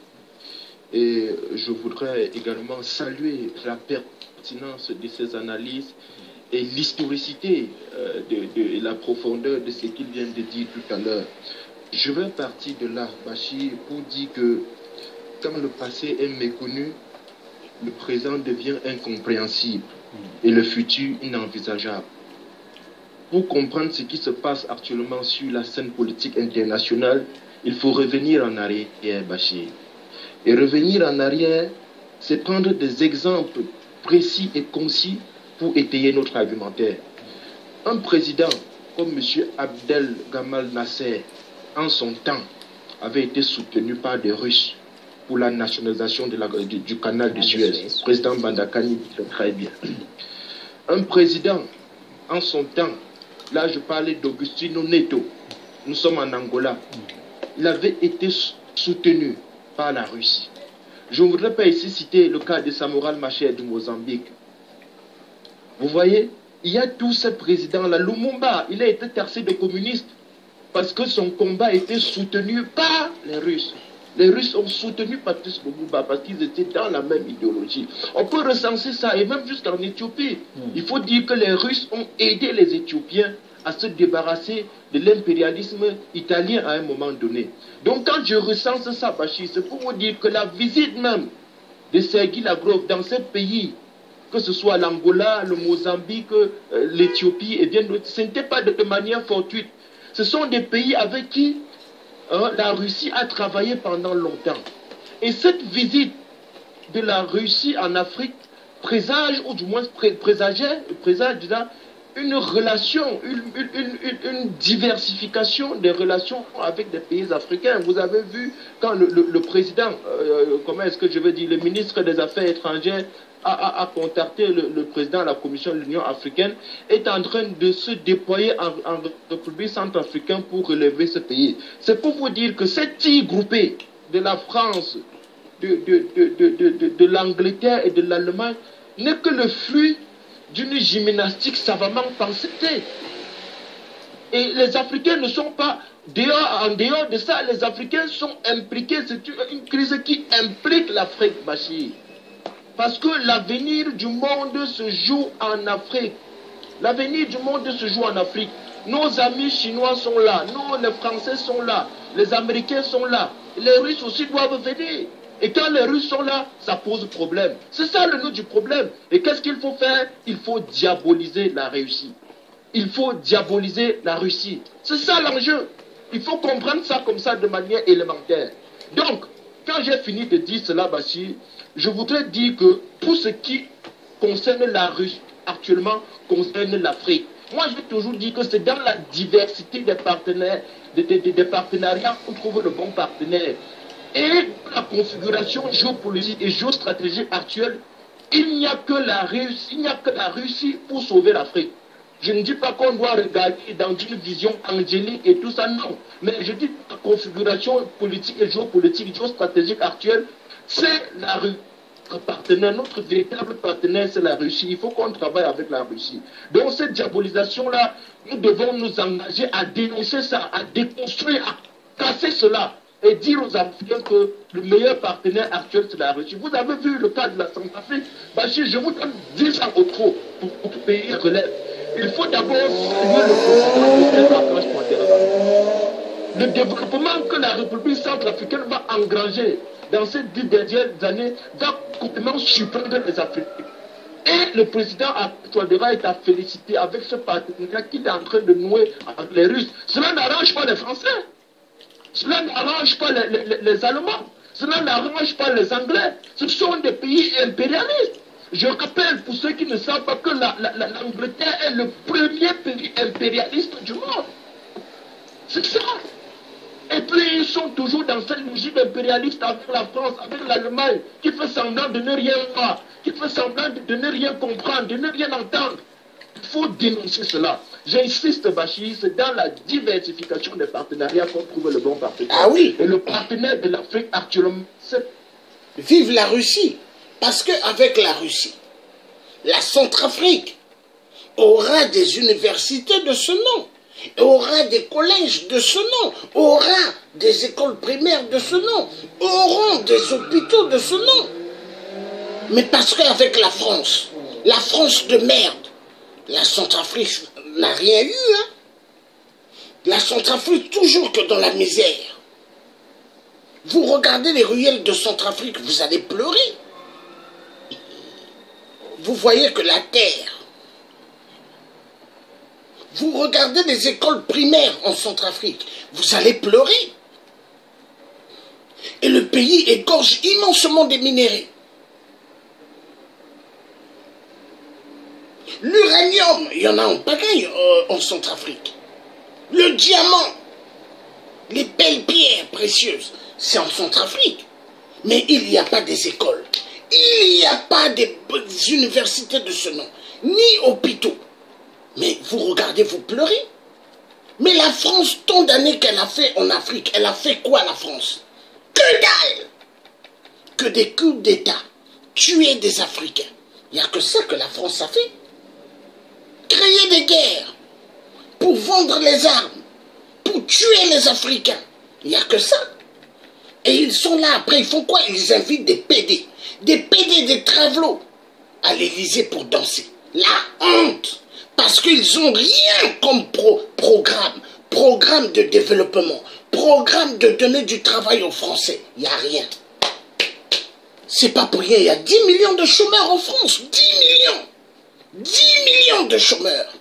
et je voudrais également saluer la pertinence de ses analyses et l'historicité et la profondeur de ce qu'il vient de dire tout à l'heure. Je vais partir de là, Bachir, pour dire que quand le passé est méconnu, le présent devient incompréhensible et le futur inenvisageable. Pour comprendre ce qui se passe actuellement sur la scène politique internationale, il faut revenir en arrière, Bachir. Et revenir en arrière, c'est prendre des exemples précis et concis pour étayer notre argumentaire. Un président comme M. Abdel Gamal Nasser, en son temps, avait été soutenu par des Russes pour la nationalisation du canal de Suez. Le président Mbandakani dit très bien. Un président, en son temps, là je parlais d'Augustino Neto, nous sommes en Angola, il avait été soutenu par la Russie. Je ne voudrais pas ici citer le cas de Samuel Machel du Mozambique. Vous voyez, il y a tous ces présidents-là. Lumumba, il a été taxé de communiste parce que son combat était soutenu par les Russes. Les Russes ont soutenu Patrice Lumumba parce qu'ils étaient dans la même idéologie. On peut recenser ça, et même jusqu'en Éthiopie. Il faut dire que les Russes ont aidé les Éthiopiens à se débarrasser de l'impérialisme italien à un moment donné. Donc quand je recense ça, Bachir, c'est pour vous dire que la visite même de Sergueï Lavrov dans ces pays, que ce soit l'Angola, le Mozambique, l'Éthiopie et bien d'autres, ce n'était pas de manière fortuite. Ce sont des pays avec qui la Russie a travaillé pendant longtemps. Et cette visite de la Russie en Afrique présage, ou du moins présage une relation, une diversification des relations avec des pays africains. Vous avez vu quand le président, comment est-ce que je veux dire, le ministre des Affaires étrangères a contacté le président de la Commission de l'Union africaine, est en train de se déployer en République centrafricaine pour relever ce pays. C'est pour vous dire que cette tige groupée de la France, de l'Angleterre et de l'Allemagne n'est que le fruit d'une gymnastique savamment pensée. Et les Africains ne sont pas en dehors de ça, les Africains sont impliqués. C'est une crise qui implique l'Afrique, Bachir. Parce que l'avenir du monde se joue en Afrique. L'avenir du monde se joue en Afrique. Nos amis chinois sont là, les Français sont là, les Américains sont là, les Russes aussi doivent venir. Et quand les Russes sont là, ça pose problème. C'est ça le nœud du problème. Et qu'est-ce qu'il faut faire? Il faut diaboliser la Russie. Il faut diaboliser la Russie. C'est ça l'enjeu. Il faut comprendre ça comme ça de manière élémentaire. Donc, quand j'ai fini de dire cela, Bachir, je voudrais dire que tout ce qui concerne la Russie actuellement concerne l'Afrique. Moi, je vais toujours dire que c'est dans la diversité des partenaires, des partenariats qu'on trouve le bon partenaire. Et la configuration géopolitique et géostratégique actuelle, il n'y a que la Russie pour sauver l'Afrique. Je ne dis pas qu'on doit regarder dans une vision angélique et tout ça, non. Mais je dis que la configuration politique et géostratégique actuelle, c'est la Russie. Notre partenaire, notre véritable partenaire, c'est la Russie. Il faut qu'on travaille avec la Russie. Donc cette diabolisation-là, nous devons nous engager à dénoncer ça, à déconstruire, à casser cela. Et dire aux Africains que le meilleur partenaire actuel, c'est la Russie. Vous avez vu le cas de la Centrafrique. Bachir, je vous donne 10 ans au trop pour que le pays relève. Il faut d'abord saluer le processus de développement que la République centrafricaine va engranger dans ces 10 dernières années va complètement surprendre les Africains. Et le président Touadéra est à féliciter avec ce partenariat qu'il est en train de nouer avec les Russes. Cela n'arrange pas les Français. Cela n'arrange pas les Allemands, cela n'arrange pas les Anglais. Ce sont des pays impérialistes. Je rappelle pour ceux qui ne savent pas que l'Angleterre est le premier pays impérialiste du monde. C'est ça. Et puis ils sont toujours dans cette logique impérialiste avec la France, avec l'Allemagne, qui fait semblant de ne rien voir, qui fait semblant de ne rien comprendre, de ne rien entendre. Il faut dénoncer cela. J'insiste, Bachir, c'est dans la diversification des partenariats qu'on trouve le bon partenaire. Ah oui. Et le partenaire de l'Afrique actuellement, c'est... Vive la Russie. Parce qu'avec la Russie, la Centrafrique aura des universités de ce nom, aura des collèges de ce nom, aura des écoles primaires de ce nom, auront des hôpitaux de ce nom. Mais parce qu'avec la France de merde, la Centrafrique n'a rien eu, hein. La Centrafrique toujours que dans la misère. Vous regardez les ruelles de Centrafrique, vous allez pleurer. Vous voyez que la terre. Vous regardez les écoles primaires en Centrafrique, vous allez pleurer. Et le pays égorge immensément des minéraux. L'uranium, il y en a en pagaille en Centrafrique. Le diamant, les belles pierres précieuses, c'est en Centrafrique. Mais il n'y a pas des écoles. Il n'y a pas des universités de ce nom, ni hôpitaux. Mais vous regardez, vous pleurez. Mais la France, tant d'années qu'elle a fait en Afrique, elle a fait quoi la France? Que dalle! Que des coups d'État, tuer des Africains. Il n'y a que ça que la France a fait. Créer des guerres, pour vendre les armes, pour tuer les Africains. Il n'y a que ça. Et ils sont là, après, ils font quoi? Ils invitent des PD, des travelots à l'Élysée pour danser. La honte! Parce qu'ils n'ont rien comme programme de développement, programme de donner du travail aux Français. Il n'y a rien. C'est pas pour rien, il y a 10 millions de chômeurs en France. 10 millions. 10 millions de chômeurs.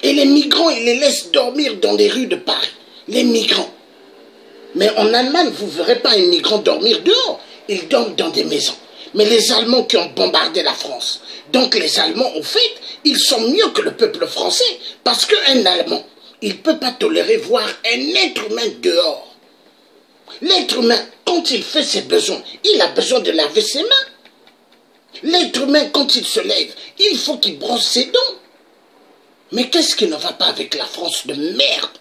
Et les migrants, ils les laissent dormir dans les rues de Paris. Les migrants. Mais en Allemagne, vous ne verrez pas un migrant dormir dehors. Ils dorment dans des maisons. Mais les Allemands qui ont bombardé la France, donc les Allemands, en fait, ils sont mieux que le peuple français. Parce qu'un Allemand, il ne peut pas tolérer voir un être humain dehors. L'être humain, quand il fait ses besoins, il a besoin de laver ses mains. L'être humain, quand il se lève, il faut qu'il brosse ses dents. Mais qu'est-ce qui ne va pas avec la France de merde?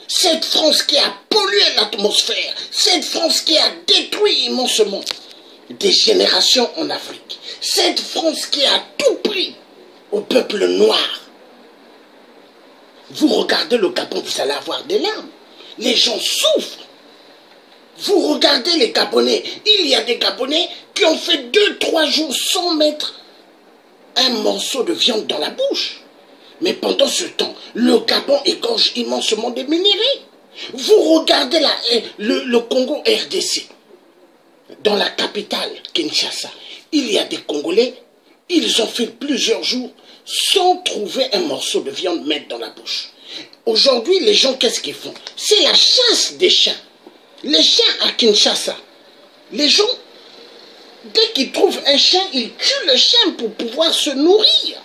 Cette France qui a pollué l'atmosphère, cette France qui a détruit immensement des générations en Afrique, cette France qui a tout pris au peuple noir. Vous regardez le Gabon, vous allez avoir des larmes. Les gens souffrent. Vous regardez les Gabonais, il y a des Gabonais qui ont fait 2-3 jours sans mettre un morceau de viande dans la bouche. Mais pendant ce temps, le Gabon égorge immensement des minéraux. Vous regardez le Congo RDC, dans la capitale, Kinshasa, il y a des Congolais, ils ont fait plusieurs jours sans trouver un morceau de viande mettre dans la bouche. Aujourd'hui, les gens, qu'est-ce qu'ils font? C'est la chasse des chiens. Les chiens à Kinshasa, les gens, dès qu'ils trouvent un chien, ils tuent le chien pour pouvoir se nourrir.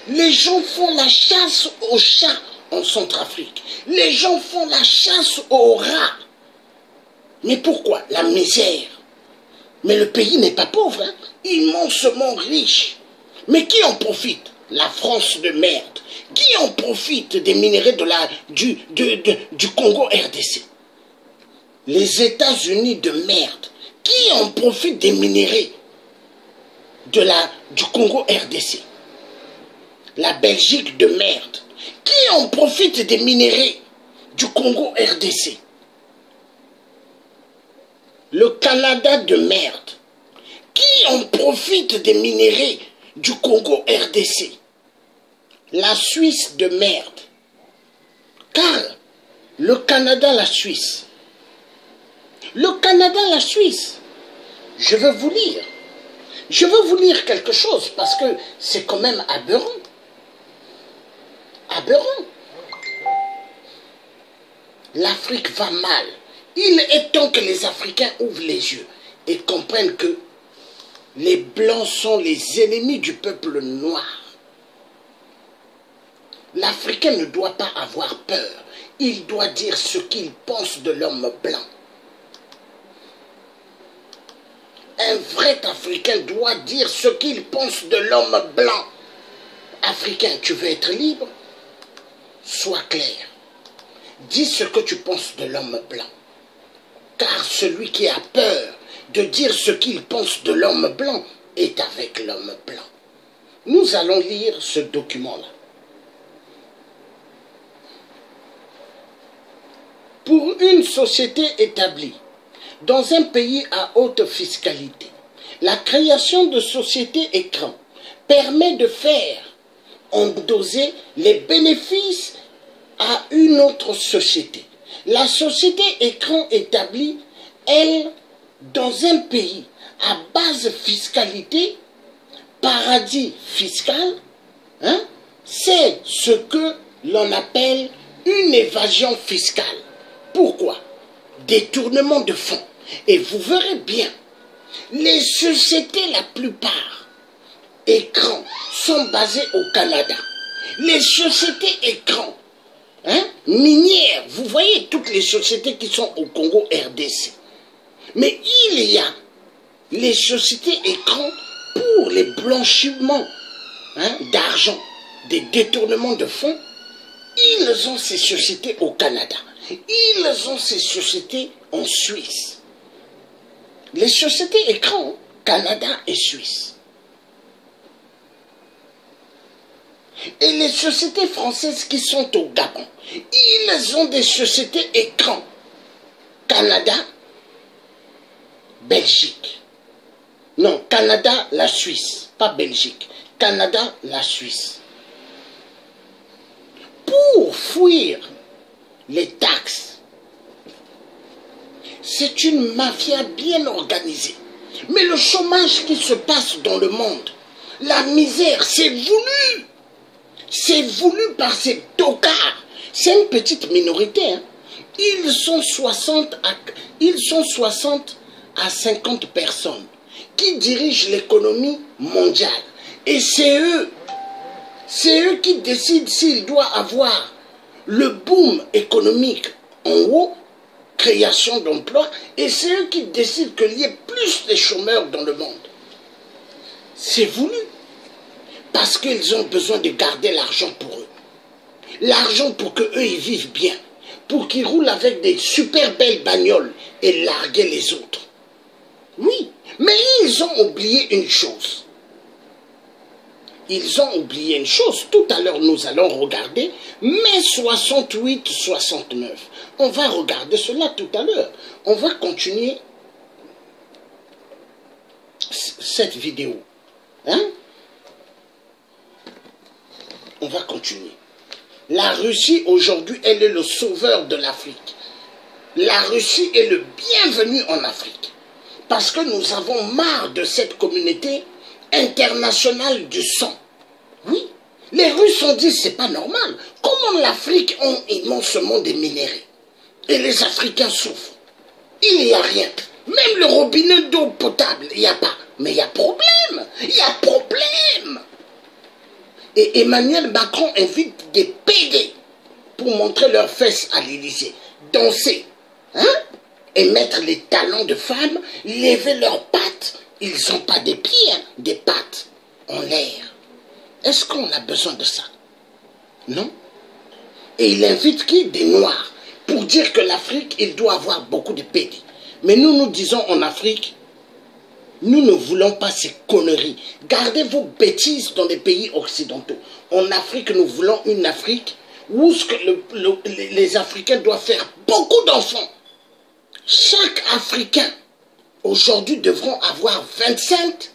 Les gens font la chasse aux chats en Centrafrique. Les gens font la chasse aux rats. Mais pourquoi? La misère. Mais le pays n'est pas pauvre, hein? Immensement riche. Mais qui en profite? La France de merde. Qui en profite des minéraux du Congo RDC? Les États-Unis de merde. Qui en profite des minéraux du Congo RDC? La Belgique de merde. Qui en profite des minéraux du Congo RDC? Le Canada de merde. Qui en profite des minéraux du Congo RDC? La Suisse de merde. Car le Canada, la Suisse. Le Canada, la Suisse. Je veux vous lire. Je veux vous lire quelque chose parce que c'est quand même aberrant. Aberrant. L'Afrique va mal. Il est temps que les Africains ouvrent les yeux et comprennent que les Blancs sont les ennemis du peuple noir. L'Africain ne doit pas avoir peur. Il doit dire ce qu'il pense de l'homme blanc. Un vrai Africain doit dire ce qu'il pense de l'homme blanc. Africain, tu veux être libre? Sois clair. Dis ce que tu penses de l'homme blanc. Car celui qui a peur de dire ce qu'il pense de l'homme blanc est avec l'homme blanc. Nous allons lire ce document-là. Pour une société établie dans un pays à haute fiscalité, la création de sociétés écrans permet de faire endosser les bénéfices à une autre société. La société écran établie, elle, dans un pays à basse fiscalité, paradis fiscal, hein, c'est ce que l'on appelle une évasion fiscale. Pourquoi? Détournement de fonds. Et vous verrez bien, les sociétés, la plupart, écrans, sont basées au Canada. Les sociétés écrans, hein, minières, vous voyez toutes les sociétés qui sont au Congo RDC. Mais il y a les sociétés écrans pour les blanchiments, hein, d'argent, des détournements de fonds. Ils ont ces sociétés au Canada. Ils ont ces sociétés en Suisse. Les sociétés écrans, Canada et Suisse. Et les sociétés françaises qui sont au Gabon, ils ont des sociétés écrans, Canada, Belgique. Non, Canada, la Suisse, pas Belgique. Canada, la Suisse. Pour fuir les taxes, c'est une mafia bien organisée. Mais le chômage qui se passe dans le monde, la misère, c'est voulu. C'est voulu par ces tocards. C'est une petite minorité. Hein. Ils sont 60 à 50 personnes qui dirigent l'économie mondiale. Et c'est eux qui décident s'il doit avoir le boom économique en haut, création d'emplois, et c'est eux qui décident qu'il y ait plus de chômeurs dans le monde. C'est voulu. Parce qu'ils ont besoin de garder l'argent pour eux. L'argent pour qu'eux, ils vivent bien. Pour qu'ils roulent avec des super belles bagnoles et larguer les autres. Oui, mais ils ont oublié une chose. Ils ont oublié une chose. Tout à l'heure, nous allons regarder mai 68-69. On va regarder cela tout à l'heure. On va continuer cette vidéo. Hein? On va continuer. La Russie, aujourd'hui, elle est le sauveur de l'Afrique. La Russie est le bienvenu en Afrique. Parce que nous avons marre de cette communauté internationale du sang. Oui, les Russes ont dit c'est pas normal. Comment l'Afrique a immensément des minéraux et les Africains souffrent? Il n'y a rien. Même le robinet d'eau potable, il n'y a pas. Mais il y a problème. Il y a problème. Et Emmanuel Macron invite des PD pour montrer leurs fesses à l'Élysée, danser, hein, et mettre les talons de femmes, lever leurs pattes. Ils n'ont pas des pieds, hein, des pattes en l'air. Est-ce qu'on a besoin de ça? Non. Et il invite qui? Des Noirs, pour dire que l'Afrique, il doit avoir beaucoup de PD. Mais nous, nous disons en Afrique, nous ne voulons pas ces conneries. Gardez vos bêtises dans les pays occidentaux. En Afrique, nous voulons une Afrique où les Africains doivent faire beaucoup d'enfants. Chaque Africain, aujourd'hui, devront avoir 27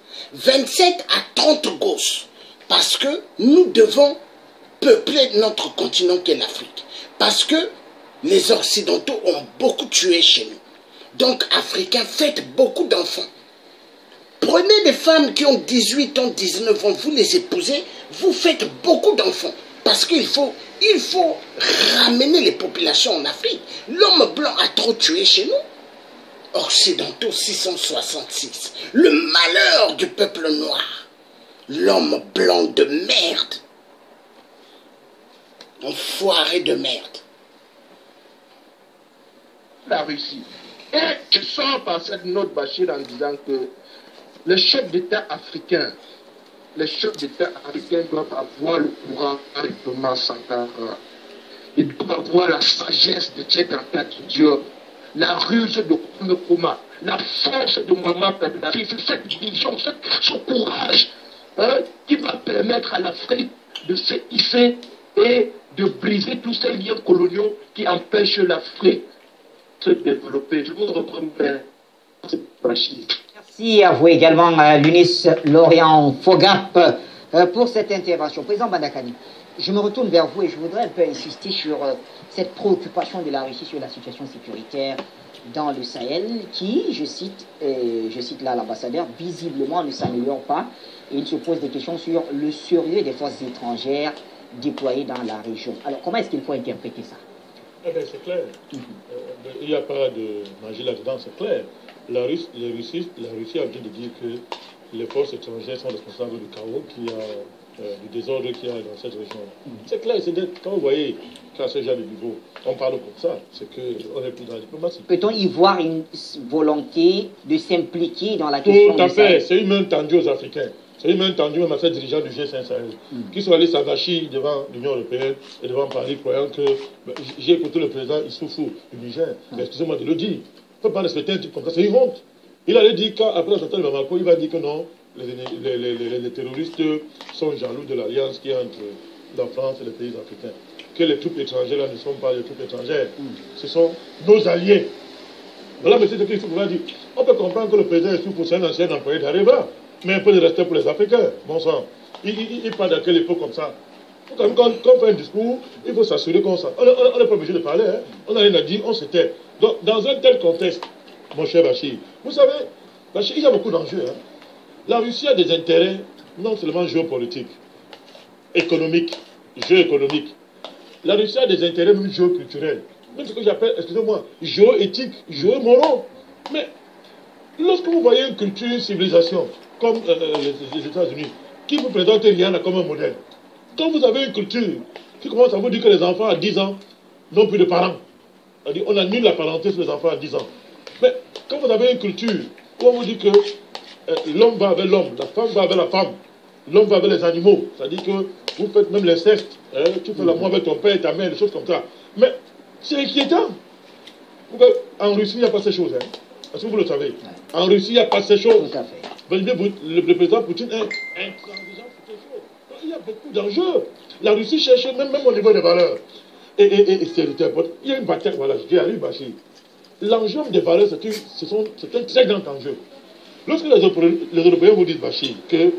à 30 gosses. Parce que nous devons peupler notre continent qu'est l'Afrique. Parce que les Occidentaux ont beaucoup tué chez nous. Donc, Africains, faites beaucoup d'enfants. Prenez des femmes qui ont 18 ans, 19 ans, vous les épousez, vous faites beaucoup d'enfants. Parce qu'il faut ramener les populations en Afrique. L'homme blanc a trop tué chez nous. Occidentaux 666. Le malheur du peuple noir. L'homme blanc de merde. Enfoiré de merde. La Russie. Et je sors par cette note Bachir en disant que les chefs d'État africains doivent avoir le courage de Thomas Sankara. Ils doivent avoir la sagesse de Tchèque Diop, la ruse de Koumekoma, la force de Maman Kadhafi, cette vision, ce courage qui va permettre à l'Afrique de se hisser et de briser tous ces liens coloniaux qui empêchent l'Afrique de se développer. Je vous reprends. Merci à vous également, Lunis Lorient Fogap, pour cette intervention. Président Bandakani, je me retourne vers vous et je voudrais un peu insister sur cette préoccupation de la Russie sur la situation sécuritaire dans le Sahel qui, je cite là l'ambassadeur, visiblement ne s'améliore pas. Et il se pose des questions sur le sérieux des forces étrangères déployées dans la région. Alors, comment est-ce qu'il faut interpréter ça? Eh bien, c'est clair. Il n'y a pas de magie là-dedans, c'est clair. La Russie a bien de dire que les forces étrangères sont responsables du chaos du désordre qu'il y a dans cette région. C'est clair, quand vous voyez qu'à ce genre de niveau, on parle comme ça, c'est qu'on est plus dans la diplomatie. Peut-on y voir une volonté de s'impliquer dans la question? Tout à fait, c'est une main tendue aux Africains. C'est une main tendue même à ces dirigeants du G5 Sahel, qui sont allés s'avacher devant l'Union européenne et devant Paris, croyant que... J'ai écouté le président Issoufou du Niger, excusez-moi de le dire, on ne peut pas respecter un type comme ça, c'est une honte. Il allait dire qu'après la sortie de Bamako, il va dire que non, les terroristes sont jaloux de l'alliance qui est entre la France et les pays africains. Que les troupes étrangères là ne sont pas les troupes étrangères, ce sont nos alliés. Voilà, monsieur, ce qu'il faut pouvoir dire. On peut comprendre que le président est pour un ancien employé d'Areva, mais un peu de respect pour les Africains. Bon sang. Il parle d'à quelle époque comme ça. Quand on fait un discours, il faut s'assurer qu'on s'en... On n'est pas obligé de parler, hein. On n'a rien à dire, on se tait. Donc, dans un tel contexte, mon cher Bachir, vous savez, Bachir, il y a beaucoup d'enjeux. Hein. La Russie a des intérêts, non seulement géopolitiques, économiques, géoéconomiques. La Russie a des intérêts même géoculturels. Même ce que j'appelle, excusez-moi, géoéthiques, géomoraux. Mais lorsque vous voyez une culture, une civilisation, comme les États-Unis, qui vous présente rien comme un modèle, quand vous avez une culture qui commence à vous dire que les enfants à 10 ans n'ont plus de parents, c'est-à-dire on annule la parenté sur les enfants à 10 ans. Mais quand vous avez une culture où on vous dit que l'homme va avec l'homme, la femme va avec la femme, l'homme va avec les animaux, c'est-à-dire que vous faites même l'inceste, hein, tu fais l'amour avec ton père et ta mère, des choses comme ça. Mais c'est inquiétant. En Russie, il n'y a pas ces choses. Hein. Est-ce que vous le savez? En Russie, il n'y a pas ces choses. Le président Poutine est intransigeant sur ces choses. Il y a beaucoup d'enjeux. La Russie cherche même au niveau des valeurs. Et c'est important. Il y a une bataille, voilà, je dis à lui, Bachir. L'enjeu des valeurs, c'est un très grand enjeu. Lorsque les Européens vous disent, Bachir, que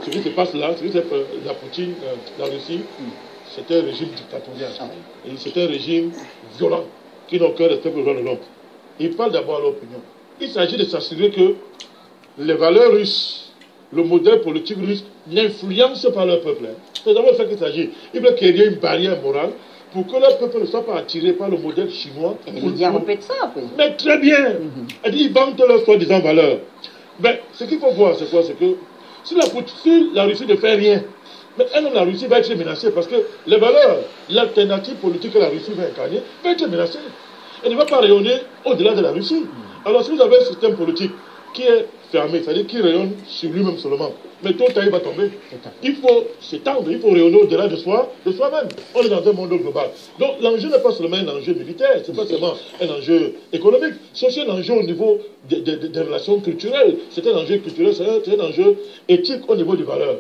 ce qui se passe là, ce qui se passe la Poutine, la Russie, c'est un régime dictatorial. Et c'est un régime violent, qui n'a aucun respect pour les droits de l'homme. Ils parlent d'abord à l'opinion. Il s'agit de s'assurer que les valeurs russes, le modèle politique russe, n'influencent pas leur peuple. C'est d'abord ça qu'il s'agit. Il veut qu'il y ait une barrière morale pour que leur peuple ne soit pas attiré par le modèle chinois. Il dit répète ça après. Mais très bien. Ils vantent leurs soi-disant valeurs. Mais ce qu'il faut voir, c'est quoi? C'est que si la Russie ne fait rien, mais la Russie va être menacée parce que les valeurs, l'alternative politique que la Russie va incarner, va être menacée. Elle ne va pas rayonner au-delà de la Russie. Alors si vous avez un système politique qui est fermé, c'est-à-dire qui rayonne sur lui-même seulement, mais tôt ou tard il va tomber. Il faut s'étendre, il faut rayonner au-delà de soi-même. On est dans un monde global. Donc l'enjeu n'est pas seulement un enjeu militaire, ce n'est pas seulement un enjeu économique, c'est aussi un enjeu au niveau des relations culturelles, c'est un enjeu culturel, c'est un enjeu éthique au niveau des valeurs.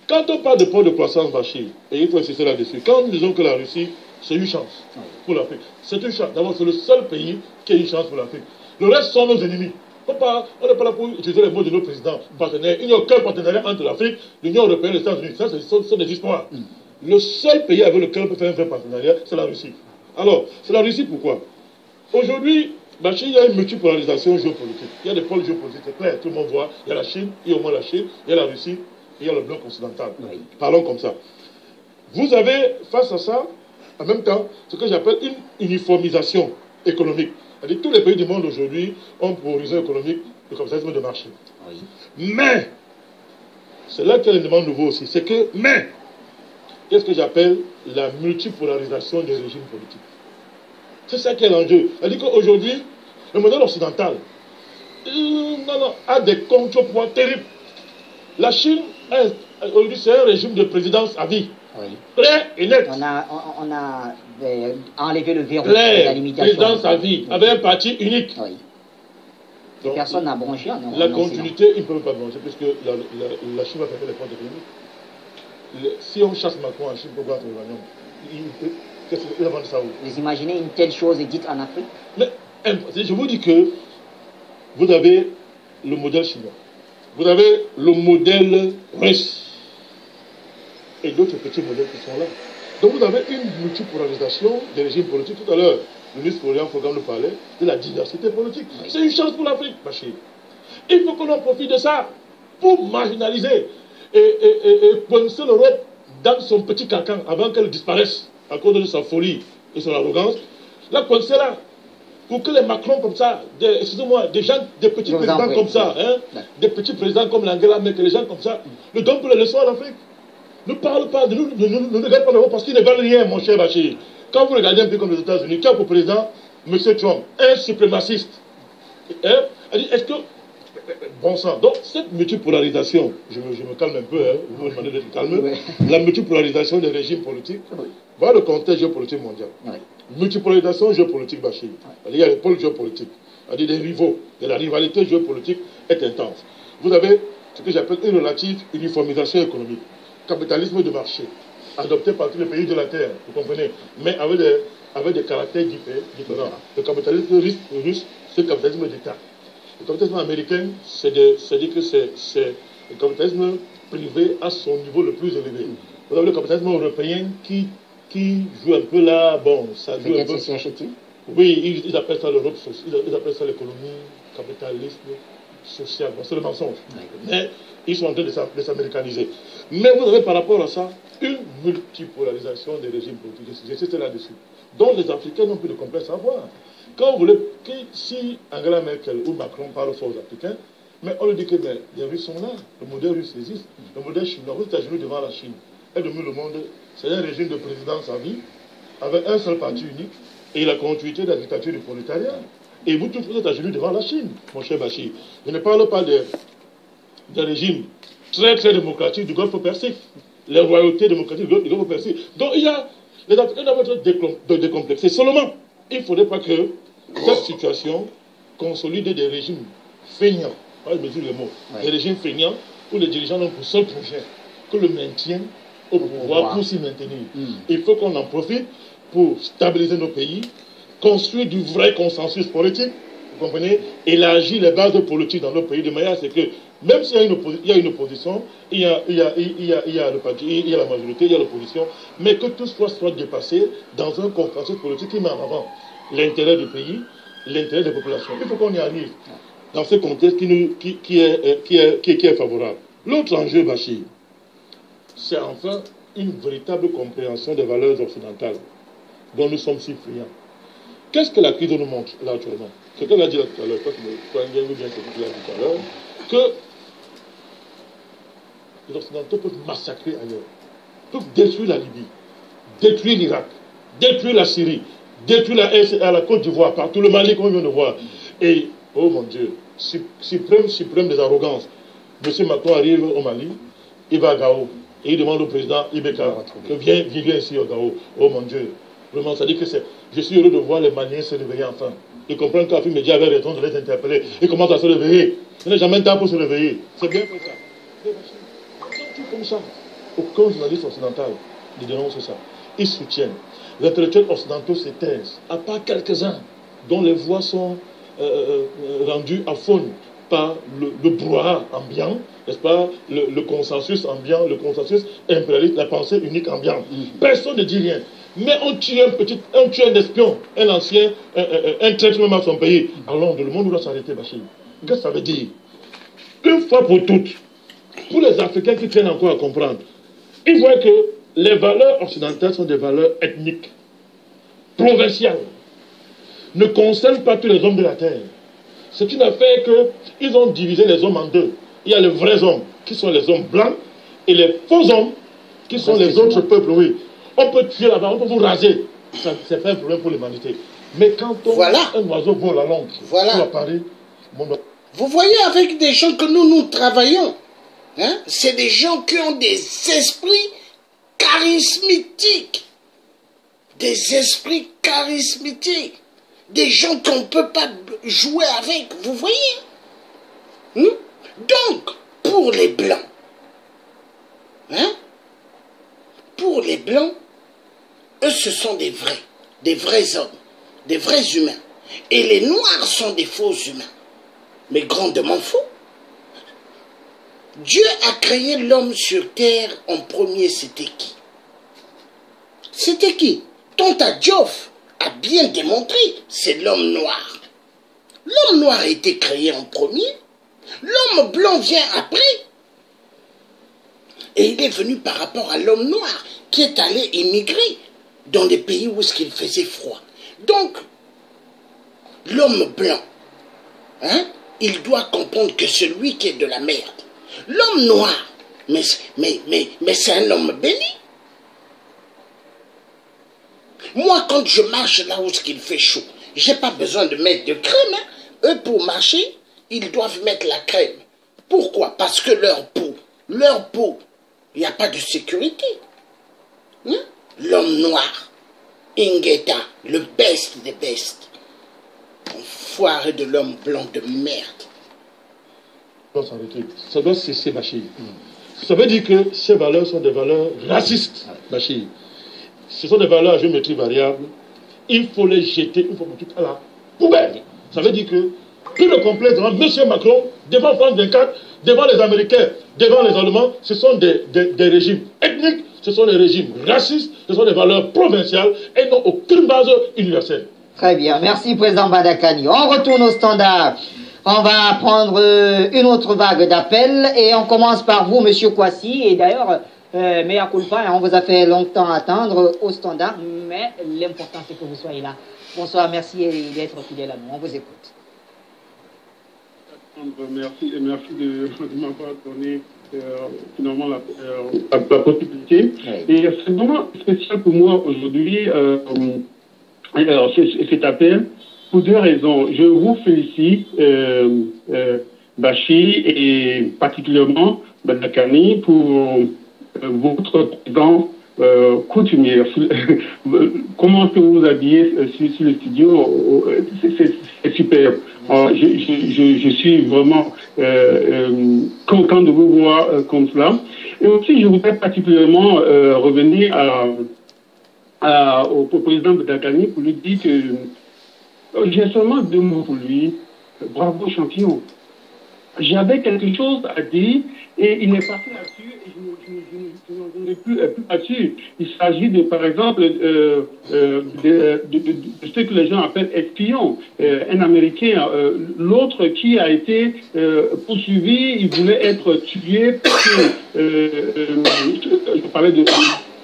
Quand on parle de port de croissance, Bachir, et il faut insister là-dessus, quand nous disons que la Russie, c'est une chance pour l'Afrique, c'est une chance. D'abord, c'est le seul pays qui a une chance pour l'Afrique. Le reste sont nos ennemis. On n'est pas là pour utiliser les mots de nos présidents partenaires. Il n'y a aucun partenariat entre l'Afrique, l'Union européenne et les États-Unis. Ça, ce sont des histoires. Le seul pays avec lequel on peut faire un vrai partenariat, c'est la Russie. Alors, c'est la Russie pourquoi? Aujourd'hui, Bachir, il y a une multipolarisation géopolitique. Il y a des pôles géopolitiques, c'est clair, tout le monde voit. Il y a la Chine, il y a au moins la Chine, il y a la Russie, il y a le bloc occidental. Oui. Parlons comme ça. Vous avez, face à ça, en même temps, ce que j'appelle une uniformisation économique. C'est-à-dire tous les pays du monde aujourd'hui ont pour horizon économique le capitalisme de marché. Oui. Mais, c'est là qu'il y a un élément nouveau aussi, c'est que, mais, qu'est-ce que j'appelle la multipolarisation des régimes politiques? C'est ça qui est l'enjeu. C'est-à-dire qu'aujourd'hui, le modèle occidental a des contrepoids terribles. La Chine, aujourd'hui, c'est un régime de présidence à vie. Oui. Clair et net. On a enlevé le verrou de la limitation. Présidence à vie, avec un parti unique. Oui. Donc, personne n'a branché. La continuité, il ne peut pas brancher, puisque la Chine va faire les comptes économiques. Si on chasse Macron en Chine pour battre l'Iranium, qu'est-ce qu'il va vendre ça où? Vous imaginez une telle chose dite en Afrique? Mais je vous dis que vous avez le modèle chinois, vous avez le modèle russe, et d'autres petits modèles qui sont là. Donc vous avez une multipolarisation des régimes politiques. Tout à l'heure, le ministre Florian Fogam nous parlait de la diversité politique. Oui. C'est une chance pour l'Afrique, Bachir. Il faut que l'on profite de ça pour marginaliser et poncer l'Europe dans son petit cancan avant qu'elle disparaisse à cause de sa folie et son arrogance. La poncer là, pour que les Macron comme ça, excusez-moi, des petits présidents comme ça, hein, des petits présidents comme l'Angela Merkel, les gens comme ça, le donnent pour les leçons à l'Afrique. Ne parle pas de nous, ne regarde pas de vous parce qu'ils ne valent rien, mon cher Bachir. Quand vous regardez un pays comme les États-Unis, qui a pour président M. Trump, un suprémaciste. Hein? Est-ce que. Bon sang. Donc, cette multipolarisation, je me calme un peu, hein, vous me demandez d'être calme. Oui. La multipolarisation des régimes politiques, oui. Voilà le contexte géopolitique mondial. Oui. Multipolarisation géopolitique, Bachir. Oui. Il y a les pôles géopolitiques, des rivaux, et la rivalité géopolitique est intense. Vous avez ce que j'appelle une relative uniformisation économique. Capitalisme de marché, adopté par tous les pays de la Terre, vous comprenez, mais avec avec des caractères différents. Le capitalisme russe, c'est le capitalisme d'État. Le capitalisme américain, c'est-à-dire que c'est le capitalisme privé à son niveau le plus élevé. Vous avez le capitalisme européen qui joue un peu là, bon, ça joue un peu... Oui, ils appellent ça l'Europe, ils appellent ça l'économie, capitalisme, social. Bon, c'est le mensonge. Mais ils sont en train de s'américaniser. Mais vous avez par rapport à ça une multipolarisation des régimes politiques. J'insiste là-dessus. Donc les Africains n'ont plus de complexe à avoir. Quand vous voulez, si Angela Merkel ou Macron parlent aux Africains, mais on lui dit que les Russes sont là, le modèle russe existe, le modèle chinois, vous êtes à genoux devant la Chine. Et le monde, c'est un régime de présidence à vie, avec un seul parti unique, et la continuité de la dictature du prolétariat. Et vous tous, vous êtes à genoux devant la Chine, mon cher Bachir. Je ne parle pas des régimes très très démocratiques du Golfe Persique, les royautés démocratiques du Golfe Persique. Donc il y a les Africains doivent être décomplexés. Seulement, il ne faudrait pas que cette situation consolide des régimes feignants. Je mesure les mots. Des régimes feignants où les dirigeants n'ont pour seul projet que le maintien au pouvoir pour s'y maintenir. Il faut qu'on en profite pour stabiliser nos pays, construire du vrai consensus politique, vous comprenez, élargir les bases politiques dans nos pays de manière à ce que, même s'il y a une opposition, il y a le parti, il y a la majorité, il y a l'opposition, mais que tout soit dépassé dans un consensus politique qui met en avant l'intérêt du pays, l'intérêt des populations. Il faut qu'on y arrive dans ce contexte qui est favorable. L'autre enjeu, Bachir, c'est enfin une véritable compréhension des valeurs occidentales dont nous sommes si friands. Qu'est-ce que la crise nous montre là actuellement? Ce qu'elle a dit tout à l'heure, que les Occidentaux peuvent massacrer ailleurs, peuvent détruire la Libye, détruire l'Irak, détruire la Syrie, détruire la Côte d'Ivoire, partout le Mali qu'on vient de voir. Et, oh mon Dieu, suprême des arrogances. M. Macron arrive au Mali, il va à Gao, et il demande au président Ibeka que viens ici au Gao. Oh mon Dieu, vraiment, ça dit que je suis heureux de voir les Maliens se réveiller enfin. Ils comprennent qu'Afrique Média avait raison de les interpeller. Ils commencent à se réveiller. Il n'y a jamais de temps pour se réveiller. C'est bien fait ça. C'est comme ça. Aucun journaliste occidental ne dénonce ça. Ils soutiennent. Les intellectuels occidentaux se taisent, à part quelques-uns dont les voix sont rendues à faune par le brouhaha ambiant, n'est-ce pas, le consensus ambiant, le consensus impérialiste, la pensée unique ambiante. Personne ne dit rien. Mais on tue un espion, un ancien, un traître même à son pays. Alors le monde doit s'arrêter, Bachir. Qu'est-ce que ça veut dire? Une fois pour toutes, pour les Africains qui tiennent encore à comprendre, ils voient que les valeurs occidentales sont des valeurs ethniques, provinciales, ne concernent pas tous les hommes de la terre. C'est une affaire qu'ils ont divisé les hommes en deux. Il y a les vrais hommes, qui sont les hommes blancs, et les faux hommes, qui sont les autres peuples, oui. On peut tuer là-bas, on peut vous raser. C'est pas un problème pour l'humanité. Mais quand un oiseau vole la langue, à Paris, vous voyez, avec des gens que nous travaillons, hein, c'est des gens qui ont des esprits charismatiques. Des esprits charismatiques. Des gens qu'on ne peut pas jouer avec, vous voyez. Donc, pour les Blancs, pour les Blancs, eux, ce sont des vrais hommes, des vrais humains. Et les Noirs sont des faux humains, mais grandement faux. Dieu a créé l'homme sur terre en premier, c'était qui? C'était qui? Tonta Diouf a bien démontré, c'est l'homme noir. L'homme noir a été créé en premier, l'homme blanc vient après. Et il est venu par rapport à l'homme noir qui est allé immigrer dans des pays où il faisait froid. Donc, l'homme blanc, il doit comprendre que celui qui est de la merde. L'homme noir, mais c'est un homme béni. Moi, quand je marche là où il fait chaud, je n'ai pas besoin de mettre de crème. Eux, pour marcher, ils doivent mettre la crème. Pourquoi? Parce que leur peau, il n'y a pas de sécurité. L'homme noir, Ingeta, le best des bestes. Enfoiré de l'homme blanc de merde. Ça doit cesser, Bachir. Ça veut dire que ces valeurs sont des valeurs racistes, Bachir. Ce sont des valeurs à géométrie variable il faut les jeter une fois pour toutes à la poubelle. Ça veut dire que tout le complexe devant M. Macron, devant France 24, devant les Américains, devant les Allemands, ce sont des régimes ethniques, ce sont des régimes racistes, ce sont des valeurs provinciales et n'ont aucune base universelle. Très bien, merci Président Badakani. On retourne au standard. On va prendre une autre vague d'appels et on commence par vous, Monsieur Kwasi. Et d'ailleurs, mea culpa, on vous a fait longtemps attendre au standard, mais l'important c'est que vous soyez là. Bonsoir, merci d'être fidèle à nous. On vous écoute. Merci de m'avoir donné finalement la possibilité. Oui. Et c'est vraiment spécial pour moi aujourd'hui cet appel pour deux raisons. Je vous félicite, Bachi, et particulièrement Badakani, pour votre présence coutumière. Comment que vous habillez sur le studio, c'est super. Je suis vraiment content de vous voir comme cela. Et aussi, je voudrais particulièrement revenir au président Badakani pour lui dire que j'ai seulement 2 mots pour lui. Bravo, champion. J'avais quelque chose à dire et il est parti là-dessus et je n'en ai plus là-dessus. Il s'agit de, par exemple, de ce que les gens appellent espions. Un Américain, l'autre qui a été poursuivi, il voulait être tué parce que, je parlais de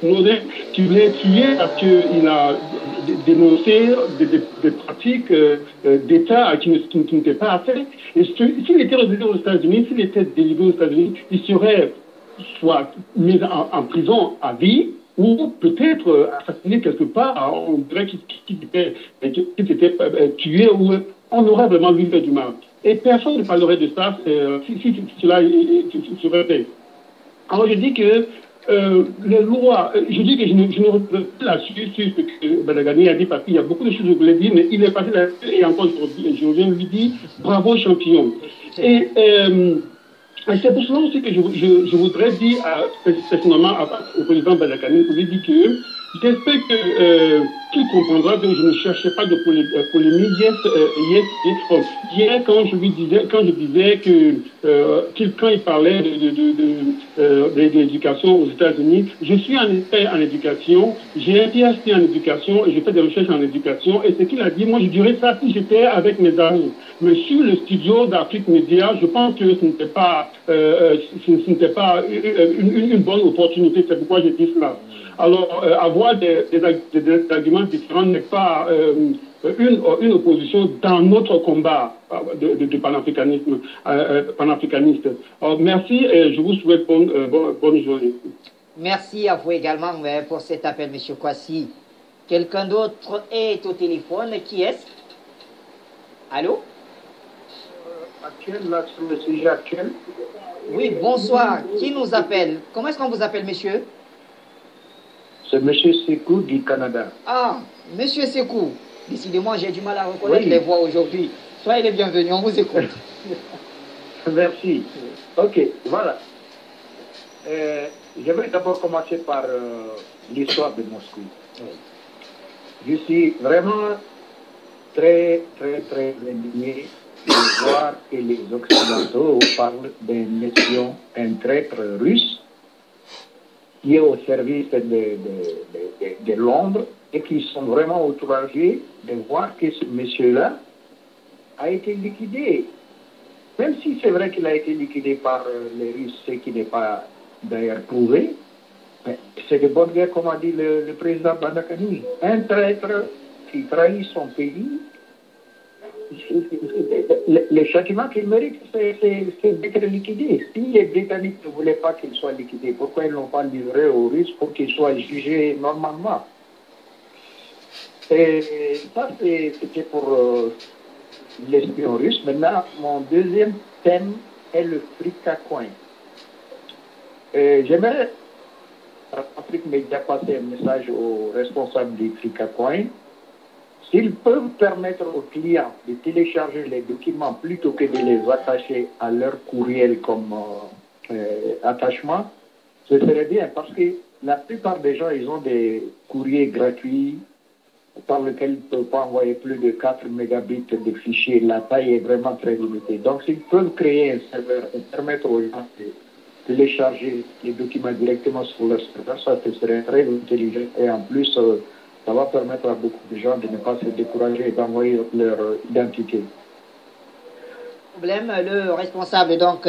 Snowden, qui voulait tuer parce qu'il a dénoncé des pratiques d'État qui n'étaient pas faites. Et s'il était résident aux États-Unis, s'il était délivré aux États-Unis, il serait soit mis en prison à vie ou peut-être assassiné quelque part. On dirait qu'il était tué ou on aurait vraiment lui fait du mal. Et personne ne parlerait de ça si cela serait fait. Alors je dis que les lois, je dis que je ne reviens plus là-dessus sur ce que Badakani a dit parce qu'il y a beaucoup de choses que je voulais dire, mais il est passé là-dessus et encore je reviens lui dire bravo champion. Et c'est pour cela aussi que je voudrais dire spécifiquement au président Badakani pour lui dire que j'espère qu'il comprendra que je ne cherchais pas de polémique. Hier, quand je disais que quand il parlait de l'éducation aux États-Unis, je suis un expert en éducation, j'ai un PhD en éducation et je fais des recherches en éducation. Et ce qu'il a dit, moi je dirais ça si j'étais avec mes amis. Mais sur le studio d'Afrique Média, je pense que ce n'était pas une bonne opportunité. C'est pourquoi j'ai dit cela. Alors, avoir des arguments différents n'est pas une opposition dans notre combat de panafricaniste. Alors, merci et je vous souhaite bonne journée. Merci à vous également pour cet appel, M. Kwasi. Quelqu'un d'autre est au téléphone. Qui est-ce? Allô? Actuel, là, sur le sujet actuel. Oui, bonsoir. Qui nous appelle? Comment est-ce qu'on vous appelle, monsieur? C'est M. Sekou du Canada. Ah, M. Sekou. Décidément, j'ai du mal à reconnaître les voix aujourd'hui. Soyez les bienvenus, on vous écoute. Merci. Ok, voilà. Je vais d'abord commencer par l'histoire de Moscou. Je suis vraiment très, très, très indigné de voir que les Occidentaux parlent d'une mission, un traître russe qui est au service de Londres et qui sont vraiment outragés de voir que ce monsieur-là a été liquidé. Même si c'est vrai qu'il a été liquidé par les Russes, ce qui n'est pas d'ailleurs prouvé, c'est de bonne guerre, comme a dit le président Badakani. Un traître qui trahit son pays, le châtiment qu'il mérite, c'est d'être liquidé. Si les Britanniques ne voulaient pas qu'il soit liquidé, pourquoi ils ne l'ont pas livré aux Russes pour qu'il soit jugé normalement? Et ça, c'était pour l'espion russe. Maintenant, mon deuxième thème est le fricacoin. J'aimerais, Afrique Média, passer un message aux responsables du fricacoin. S'ils peuvent permettre aux clients de télécharger les documents plutôt que de les attacher à leur courriel comme attachement, ce serait bien parce que la plupart des gens, ils ont des courriers gratuits par lequel ils ne peuvent pas envoyer plus de 4 mégabits de fichiers. La taille est vraiment très limitée. Donc, s'ils peuvent créer un serveur et permettre aux gens de télécharger les documents directement sur leur serveur, ça serait très intelligent. Et en plus, ça va permettre à beaucoup de gens de ne pas se décourager et d'envoyer leur identité. Problème, le responsable donc